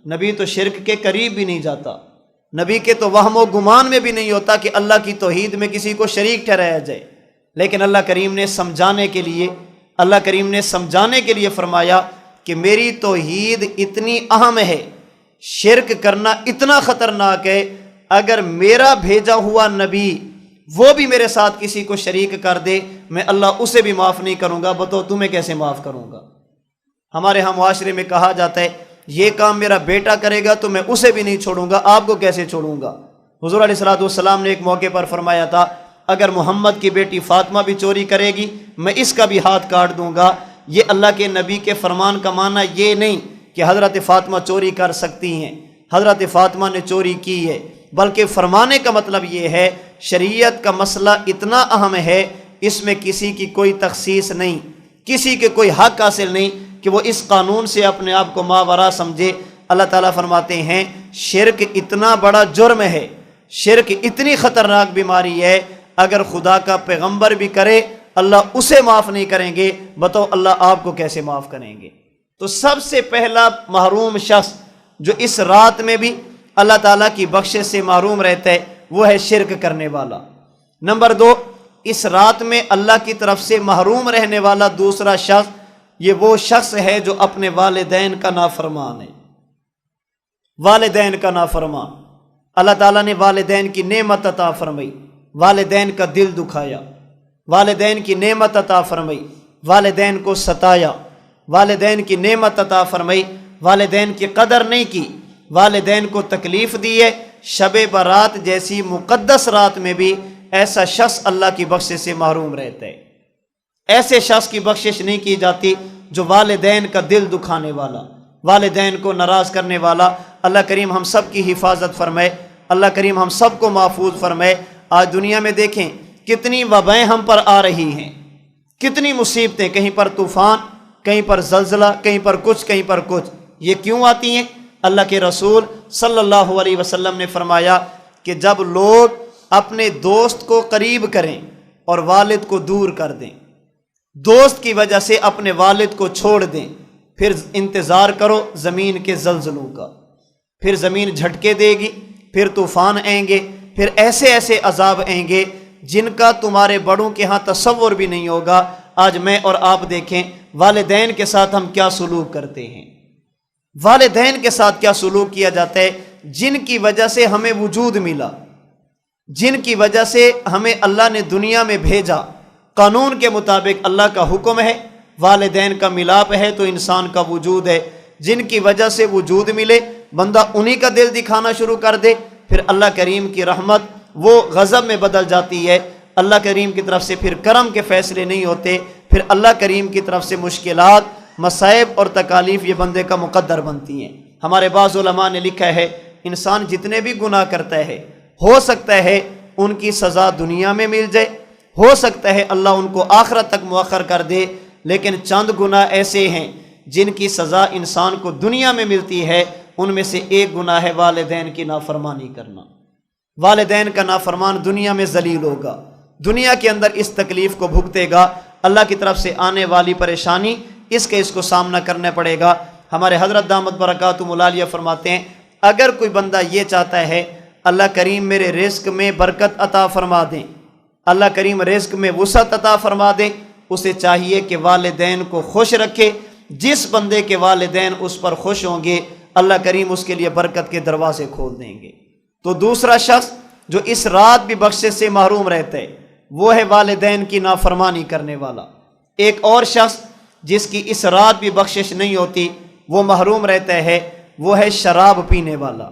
نبی تو شرک کے قریب بھی نہیں جاتا، نبی کے تو وہم و گمان میں بھی نہیں ہوتا کہ اللہ کی توحید میں کسی کو شریک ٹھہرایا جائے۔ لیکن اللہ کریم نے سمجھانے کے لیے فرمایا کہ میری توحید اتنی اہم ہے، شرک کرنا اتنا خطرناک ہے، اگر میرا بھیجا ہوا نبی وہ بھی میرے ساتھ کسی کو شریک کر دے میں اللہ اسے بھی معاف نہیں کروں گا، بتاؤ تمہیں کیسے معاف کروں گا۔ ہمارے ہاں معاشرے میں کہا جاتا ہے یہ کام میرا بیٹا کرے گا تو میں اسے بھی نہیں چھوڑوں گا، آپ کو کیسے چھوڑوں گا۔ حضور علیہ الصلوۃ والسلام نے ایک موقع پر فرمایا تھا اگر محمد کی بیٹی فاطمہ بھی چوری کرے گی میں اس کا بھی ہاتھ کاٹ دوں گا۔ یہ اللہ کے نبی کے فرمان کا معنی یہ نہیں کہ حضرت فاطمہ چوری کر سکتی ہیں، حضرت فاطمہ نے چوری کی ہے، بلکہ فرمانے کا مطلب یہ ہے شریعت کا مسئلہ اتنا اہم ہے، اس میں کسی کی کوئی تخصیص نہیں، کسی کے کوئی حق حاصل نہیں کہ وہ اس قانون سے اپنے آپ کو ماورا سمجھے۔ اللہ تعالیٰ فرماتے ہیں شرک اتنا بڑا جرم ہے، شرک اتنی خطرناک بیماری ہے، اگر خدا کا پیغمبر بھی کرے اللہ اسے معاف نہیں کریں گے، بتاؤ اللہ آپ کو کیسے معاف کریں گے؟ تو سب سے پہلا محروم شخص جو اس رات میں بھی اللہ تعالیٰ کی بخشش سے محروم رہتا ہے وہ ہے شرک کرنے والا۔ نمبر 2، اس رات میں اللہ کی طرف سے محروم رہنے والا دوسرا شخص یہ وہ شخص ہے جو اپنے والدین کا نافرمان ہے۔ والدین کا نافرمان، اللہ تعالیٰ نے والدین کی نعمت عطا فرمائی، والدین کا دل دکھایا، والدین کی نعمت عطا فرمائی، والدین کو ستایا، والدین کی نعمت عطا فرمائی، والدین کی قدر نہیں کی، والدین کو تکلیف دی ہے۔ شب برات جیسی مقدس رات میں بھی ایسا شخص اللہ کی بخشش سے محروم رہتا ہے۔ ایسے شخص کی بخشش نہیں کی جاتی جو والدین کا دل دکھانے والا، والدین کو ناراض کرنے والا۔ اللہ کریم ہم سب کی حفاظت فرمائے، اللہ کریم ہم سب کو محفوظ فرمائے۔ آج دنیا میں دیکھیں کتنی وبائیں ہم پر آ رہی ہیں، کتنی مصیبتیں، کہیں پر طوفان، کہیں پر زلزلہ، کہیں پر کچھ، کہیں پر کچھ۔ یہ کیوں آتی ہیں؟ اللہ کے رسول صلی اللہ علیہ وسلم نے فرمایا کہ جب لوگ اپنے دوست کو قریب کریں اور والد کو دور کر دیں، دوست کی وجہ سے اپنے والد کو چھوڑ دیں، پھر انتظار کرو زمین کے زلزلوں کا، پھر زمین جھٹکے دے گی، پھر طوفان آئیں گے، پھر ایسے ایسے عذاب آئیں گے جن کا تمہارے بڑوں کے ہاں تصور بھی نہیں ہوگا۔ آج میں اور آپ دیکھیں والدین کے ساتھ ہم کیا سلوک کرتے ہیں، والدین کے ساتھ کیا سلوک کیا جاتا ہے، جن کی وجہ سے ہمیں وجود ملا، جن کی وجہ سے ہمیں اللہ نے دنیا میں بھیجا۔ قانون کے مطابق اللہ کا حکم ہے، والدین کا ملاپ ہے تو انسان کا وجود ہے۔ جن کی وجہ سے وجود ملے بندہ انہی کا دل دکھانا شروع کر دے، پھر اللہ کریم کی رحمت وہ غضب میں بدل جاتی ہے، اللہ کریم کی طرف سے پھر کرم کے فیصلے نہیں ہوتے، پھر اللہ کریم کی طرف سے مشکلات، مصائب اور تکالیف یہ بندے کا مقدر بنتی ہیں۔ ہمارے بعض علماء نے لکھا ہے انسان جتنے بھی گناہ کرتا ہے ہو سکتا ہے ان کی سزا دنیا میں مل جائے، ہو سکتا ہے اللہ ان کو آخرت تک مؤخر کر دے، لیکن چند گناہ ایسے ہیں جن کی سزا انسان کو دنیا میں ملتی ہے۔ ان میں سے ایک گناہ ہے والدین کی نافرمانی کرنا۔ والدین کا نافرمان دنیا میں ذلیل ہوگا، دنیا کے اندر اس تکلیف کو بھگتے گا، اللہ کی طرف سے آنے والی پریشانی اس کو سامنا کرنا پڑے گا۔ ہمارے حضرت دامت برکاتہم العالیہ فرماتے ہیں اگر کوئی بندہ یہ چاہتا ہے اللہ کریم میرے رزق میں برکت عطا فرما دیں، اللہ کریم رزق میں وسعت عطا فرما دیں، اسے چاہیے کہ والدین کو خوش رکھے۔ جس بندے کے والدین اس پر خوش ہوں گے اللہ کریم اس کے لیے برکت کے دروازے کھول دیں گے۔ تو دوسرا شخص جو اس رات بھی بخشش سے محروم رہتا ہے وہ ہے والدین کی نافرمانی کرنے والا۔ ایک اور شخص جس کی اس رات بھی بخشش نہیں ہوتی وہ محروم رہتا ہے، وہ ہے شراب پینے والا،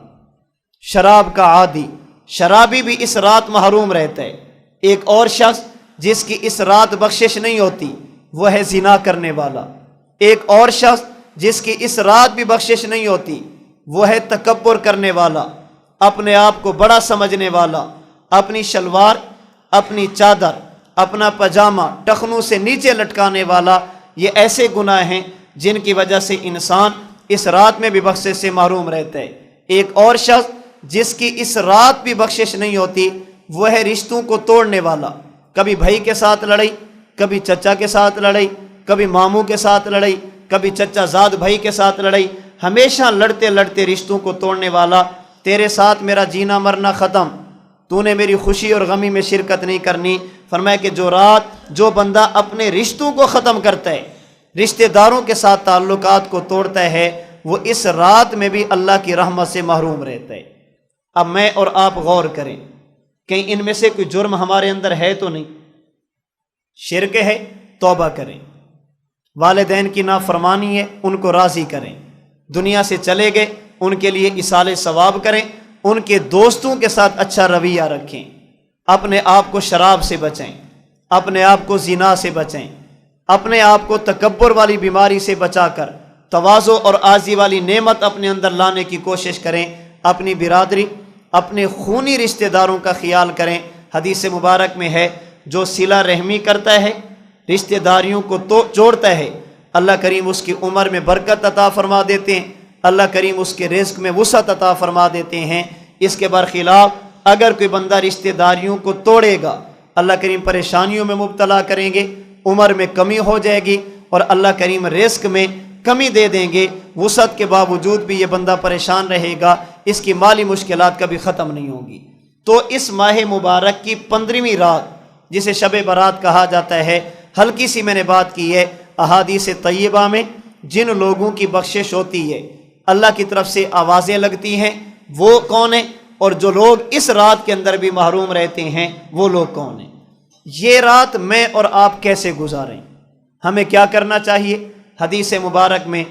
شراب کا عادی، شرابی بھی اس رات محروم رہتا ہے۔ ایک اور شخص جس کی اس رات بخشش نہیں ہوتی وہ ہے زنا کرنے والا۔ ایک اور شخص جس کی اس رات بھی بخشش نہیں ہوتی وہ ہے تکبر کرنے والا، اپنے آپ کو بڑا سمجھنے والا، اپنی شلوار، اپنی چادر، اپنا پاجامہ ٹخنوں سے نیچے لٹکانے والا۔ یہ ایسے گناہ ہیں جن کی وجہ سے انسان اس رات میں بھی بخشش سے محروم رہتا ہے۔ ایک اور شخص جس کی اس رات بھی بخشش نہیں ہوتی وہ ہے رشتوں کو توڑنے والا، کبھی بھائی کے ساتھ لڑائی، کبھی چچا کے ساتھ لڑائی، کبھی ماموں کے ساتھ لڑائی، کبھی چچا زاد بھائی کے ساتھ لڑائی، ہمیشہ لڑتے لڑتے رشتوں کو توڑنے والا۔ تیرے ساتھ میرا جینا مرنا ختم، تو نے میری خوشی اور غمی میں شرکت نہیں کرنی۔ فرمایا کہ جو بندہ اپنے رشتوں کو ختم کرتا ہے، رشتہ داروں کے ساتھ تعلقات کو توڑتا ہے، وہ اس رات میں بھی اللہ کی رحمت سے محروم رہتا ہے۔ اب میں اور آپ غور کریں کہیں ان میں سے کوئی جرم ہمارے اندر ہے تو نہیں؟ شرک ہے، توبہ کریں۔ والدین کی نافرمانی ہے، ان کو راضی کریں۔ دنیا سے چلے گئے، ان کے لیے ایصال ثواب کریں، ان کے دوستوں کے ساتھ اچھا رویہ رکھیں، اپنے آپ کو شراب سے بچائیں، اپنے آپ کو زنا سے بچائیں، اپنے آپ کو تکبر والی بیماری سے بچا کر تواضع اور عاجزی والی نعمت اپنے اندر لانے کی کوشش کریں۔ اپنی برادری، اپنے خونی رشتہ داروں کا خیال کریں۔ حدیث مبارک میں ہے جو صلہ رحمی کرتا ہے، رشتہ داریوں کو جوڑتا ہے، اللہ کریم اس کی عمر میں برکت عطا فرما دیتے ہیں، اللہ کریم اس کے رزق میں وسعت عطا فرما دیتے ہیں۔ اس کے برخلاف اگر کوئی بندہ رشتہ داریوں کو توڑے گا، اللہ کریم پریشانیوں میں مبتلا کریں گے، عمر میں کمی ہو جائے گی، اور اللہ کریم رزق میں کمی دے دیں گے۔ وسعت کے باوجود بھی یہ بندہ پریشان رہے گا، اس کی مالی مشکلات کبھی ختم نہیں ہوگی۔ تو اس ماہ مبارک کی 15ویں رات جسے شب برات کہا جاتا ہے، ہلکی سی میں نے بات کی ہے، احادیث طیبہ میں جن لوگوں کی بخشش ہوتی ہے، اللہ کی طرف سے آوازیں لگتی ہیں، وہ کون ہیں؟ اور جو لوگ اس رات کے اندر بھی محروم رہتے ہیں وہ لوگ کون ہیں؟ یہ رات میں اور آپ کیسے گزاریں؟ ہمیں کیا کرنا چاہیے؟ حدیث مبارک میں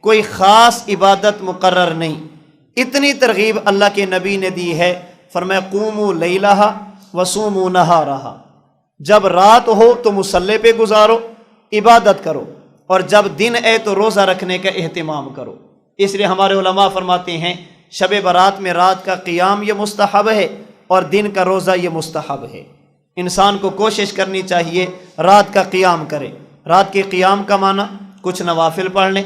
کوئی خاص عبادت مقرر نہیں، اتنی ترغیب اللہ کے نبی نے دی ہے، فرمایا قوموا لیلہا وصوموا نہارہا، جب رات ہو تو مصلی پہ گزارو، عبادت کرو، اور جب دن ہے تو روزہ رکھنے کا اہتمام کرو۔ اس لیے ہمارے علماء فرماتے ہیں شب برات میں رات کا قیام یہ مستحب ہے اور دن کا روزہ یہ مستحب ہے۔ انسان کو کوشش کرنی چاہیے رات کا قیام کرے۔ رات کے قیام کا معنی کچھ نوافل پڑھ لیں،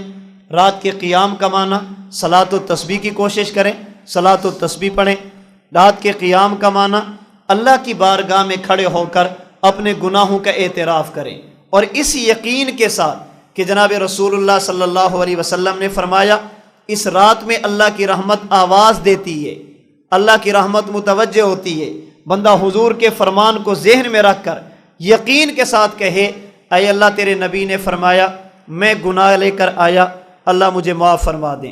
رات کے قیام کا معنی صلاۃ التسبیح کی کوشش کریں، صلاۃ التسبیح پڑھیں۔ رات کے قیام کا معنی اللہ کی بارگاہ میں کھڑے ہو کر اپنے گناہوں کا اعتراف کریں، اور اس یقین کے ساتھ کہ جناب رسول اللہ صلی اللہ علیہ وسلم نے فرمایا اس رات میں اللہ کی رحمت آواز دیتی ہے، اللہ کی رحمت متوجہ ہوتی ہے۔ بندہ حضور کے فرمان کو ذہن میں رکھ کر یقین کے ساتھ کہے اے اللہ تیرے نبی نے فرمایا میں گناہ لے کر آیا، اللہ مجھے معاف فرما دیں،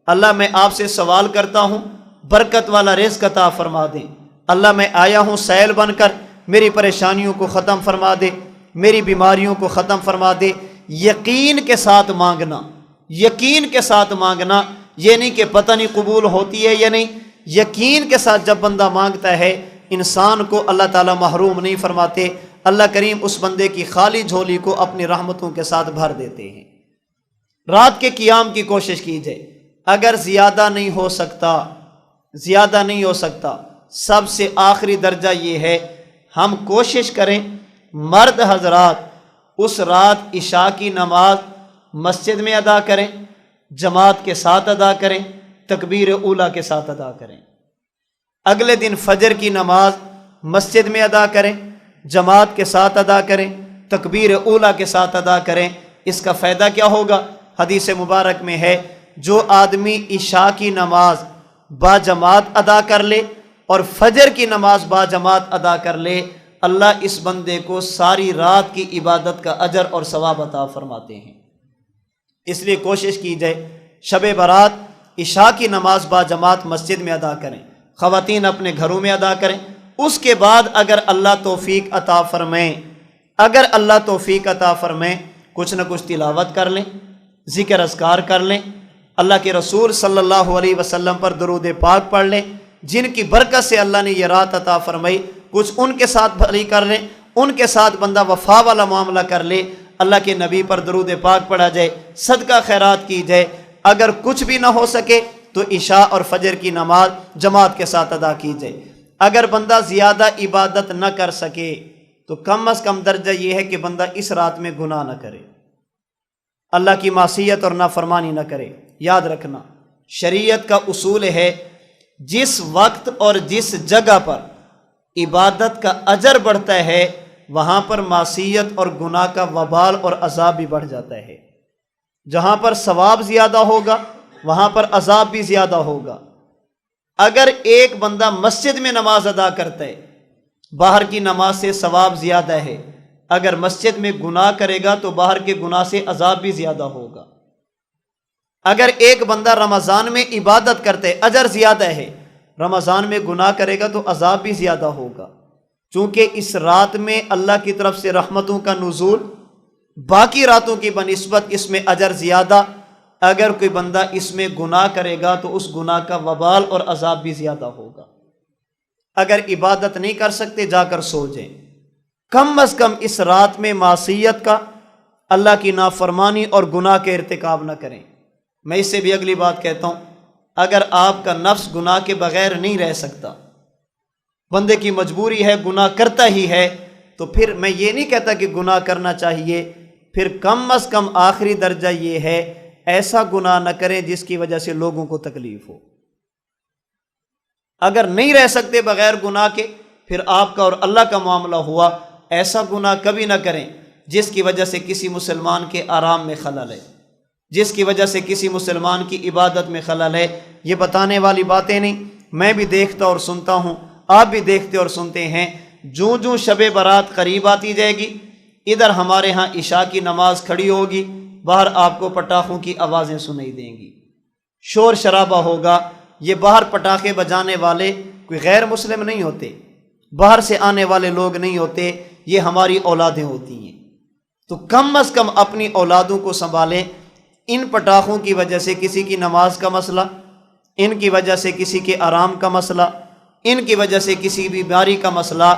اللہ میں آپ سے سوال کرتا ہوں برکت والا رزق عطا فرما دیں، اللہ میں آیا ہوں سیل بن کر، میری پریشانیوں کو ختم فرما دے، میری بیماریوں کو ختم فرما دے۔ یقین کے ساتھ مانگنا، یقین کے ساتھ مانگنا، یہ نہیں کہ پتہ نہیں قبول ہوتی ہے یا نہیں، یقین کے ساتھ جب بندہ مانگتا ہے انسان کو اللہ تعالیٰ محروم نہیں فرماتے، اللہ کریم اس بندے کی خالی جھولی کو اپنی رحمتوں کے ساتھ بھر دیتے ہیں۔ رات کے قیام کی کوشش کیجئے، اگر زیادہ نہیں ہو سکتا سب سے آخری درجہ یہ ہے ہم کوشش کریں مرد حضرات اس رات عشاء کی نماز مسجد میں ادا کریں، جماعت کے ساتھ ادا کریں، تکبیر اولیٰ کے ساتھ ادا کریں۔ اگلے دن فجر کی نماز مسجد میں ادا کریں، جماعت کے ساتھ ادا کریں، تکبیر اولیٰ کے ساتھ ادا کریں۔ اس کا فائدہ کیا ہوگا؟ حدیث مبارک میں ہے جو آدمی عشاء کی نماز با جماعت ادا کر لے اور فجر کی نماز با جماعت ادا کر لے، اللہ اس بندے کو ساری رات کی عبادت کا اجر اور ثواب عطا فرماتے ہیں۔ اس لیے کوشش کی جائے شب برات عشاء کی نماز با جماعت مسجد میں ادا کریں، خواتین اپنے گھروں میں ادا کریں۔ اس کے بعد اگر اللہ توفیق عطا فرمائیں کچھ نہ کچھ تلاوت کر لیں، ذکر اذکار کر لیں، اللہ کے رسول صلی اللہ علیہ وسلم پر درود پاک پڑھ لیں، جن کی برکت سے اللہ نے یہ رات عطا فرمائی، کچھ ان کے ساتھ بھلی کر لیں، ان کے ساتھ بندہ وفا والا معاملہ کر لے، اللہ کے نبی پر درود پاک پڑھا جائے، صدقہ خیرات کی جائے۔ اگر کچھ بھی نہ ہو سکے تو عشاء اور فجر کی نماز جماعت کے ساتھ ادا کی جائے۔ اگر بندہ زیادہ عبادت نہ کر سکے تو کم از کم درجہ یہ ہے کہ بندہ اس رات میں گناہ نہ کرے، اللہ کی معصیت اور نافرمانی نہ کرے۔ یاد رکھنا شریعت کا اصول ہے جس وقت اور جس جگہ پر عبادت کا اجر بڑھتا ہے وہاں پر معصیت اور گناہ کا وبال اور عذاب بھی بڑھ جاتا ہے۔ جہاں پر ثواب زیادہ ہوگا وہاں پر عذاب بھی زیادہ ہوگا۔ اگر ایک بندہ مسجد میں نماز ادا کرتا ہے باہر کی نماز سے ثواب زیادہ ہے، اگر مسجد میں گناہ کرے گا تو باہر کے گناہ سے عذاب بھی زیادہ ہوگا۔ اگر ایک بندہ رمضان میں عبادت کرتے اجر زیادہ ہے، رمضان میں گناہ کرے گا تو عذاب بھی زیادہ ہوگا، چونکہ اس رات میں اللہ کی طرف سے رحمتوں کا نزول باقی راتوں کی بنسبت اس میں اجر زیادہ۔ اگر کوئی بندہ اس میں گناہ کرے گا تو اس گناہ کا وبال اور عذاب بھی زیادہ ہوگا۔ اگر عبادت نہیں کر سکتے جا کر سو جائیں، کم از کم اس رات میں معصیت کا، اللہ کی نافرمانی اور گناہ کے ارتکاب نہ کریں۔ میں اس سے بھی اگلی بات کہتا ہوں، اگر آپ کا نفس گناہ کے بغیر نہیں رہ سکتا، بندے کی مجبوری ہے گناہ کرتا ہی ہے، تو پھر میں یہ نہیں کہتا کہ گناہ کرنا چاہیے، پھر کم از کم آخری درجہ یہ ہے ایسا گناہ نہ کریں جس کی وجہ سے لوگوں کو تکلیف ہو۔ اگر نہیں رہ سکتے بغیر گناہ کے پھر آپ کا اور اللہ کا معاملہ ہوا، ایسا گناہ کبھی نہ کریں جس کی وجہ سے کسی مسلمان کے آرام میں خلل ہے، جس کی وجہ سے کسی مسلمان کی عبادت میں خلل ہے۔ یہ بتانے والی باتیں نہیں، میں بھی دیکھتا اور سنتا ہوں، آپ بھی دیکھتے اور سنتے ہیں، جو شب برات قریب آتی جائے گی، ادھر ہمارے ہاں عشاء کی نماز کھڑی ہوگی، باہر آپ کو پٹاخوں کی آوازیں سنائی دیں گی، شور شرابہ ہوگا۔ یہ باہر پٹاخے بجانے والے کوئی غیر مسلم نہیں ہوتے، باہر سے آنے والے لوگ نہیں ہوتے، یہ ہماری اولادیں ہوتی ہیں۔ تو کم از کم اپنی اولادوں کو سنبھالیں۔ ان پٹاخوں کی وجہ سے کسی کی نماز کا مسئلہ، ان کی وجہ سے کسی کے آرام کا مسئلہ، ان کی وجہ سے کسی بیماری کا مسئلہ،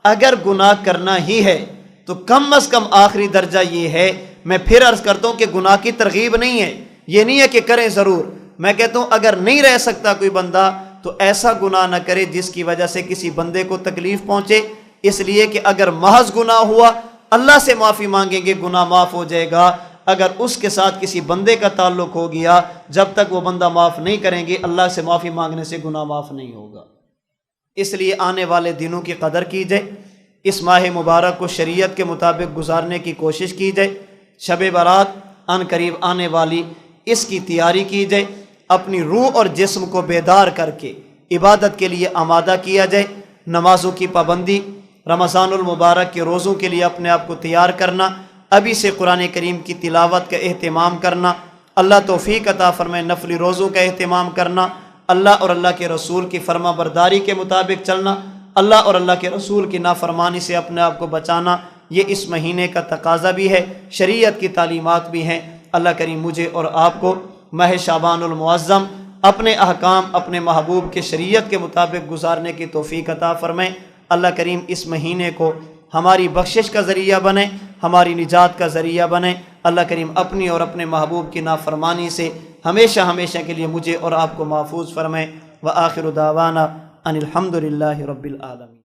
اگر گناہ کرنا ہی ہے تو کم از کم آخری درجہ یہ ہے، میں پھر عرض کرتا ہوں کہ گناہ کی ترغیب نہیں ہے، یہ نہیں ہے کہ کریں ضرور، میں کہتا ہوں اگر نہیں رہ سکتا کوئی بندہ تو ایسا گناہ نہ کرے جس کی وجہ سے کسی بندے کو تکلیف پہنچے، اس لیے کہ اگر محض گناہ ہوا اللہ سے معافی مانگیں گے گناہ معاف ہو جائے گا، اگر اس کے ساتھ کسی بندے کا تعلق ہو گیا جب تک وہ بندہ معاف نہیں کریں گے اللہ سے معافی مانگنے سے گناہ معاف نہیں ہوگا۔ اس لیے آنے والے دنوں کی قدر کی جائے، اس ماہ مبارک کو شریعت کے مطابق گزارنے کی کوشش کی جائے، شب برات ان قریب آنے والی، اس کی تیاری کی جائے، اپنی روح اور جسم کو بیدار کر کے عبادت کے لیے آمادہ کیا جائے، نمازوں کی پابندی، رمضان المبارک کے روزوں کے لیے اپنے آپ کو تیار کرنا، ابھی سے قرآن کریم کی تلاوت کا اہتمام کرنا، اللہ توفیق عطا فرمائے نفلی روزوں کا اہتمام کرنا، اللہ اور اللہ کے رسول کی فرما برداری کے مطابق چلنا، اللہ اور اللہ کے رسول کی نافرمانی سے اپنے آپ کو بچانا، یہ اس مہینے کا تقاضا بھی ہے، شریعت کی تعلیمات بھی ہیں۔ اللہ کریم مجھے اور آپ کو ماہ شعبان المعظم اپنے احکام اپنے محبوب کے شریعت کے مطابق گزارنے کی توفیق عطا فرمائے۔ اللہ کریم اس مہینے کو ہماری بخشش کا ذریعہ بنے، ہماری نجات کا ذریعہ بنے۔ اللہ کریم اپنی اور اپنے محبوب کی نافرمانی سے ہمیشہ ہمیشہ کے لیے مجھے اور آپ کو محفوظ فرمائے۔ وآخر دعوانا ان الحمد للہ رب العالمین۔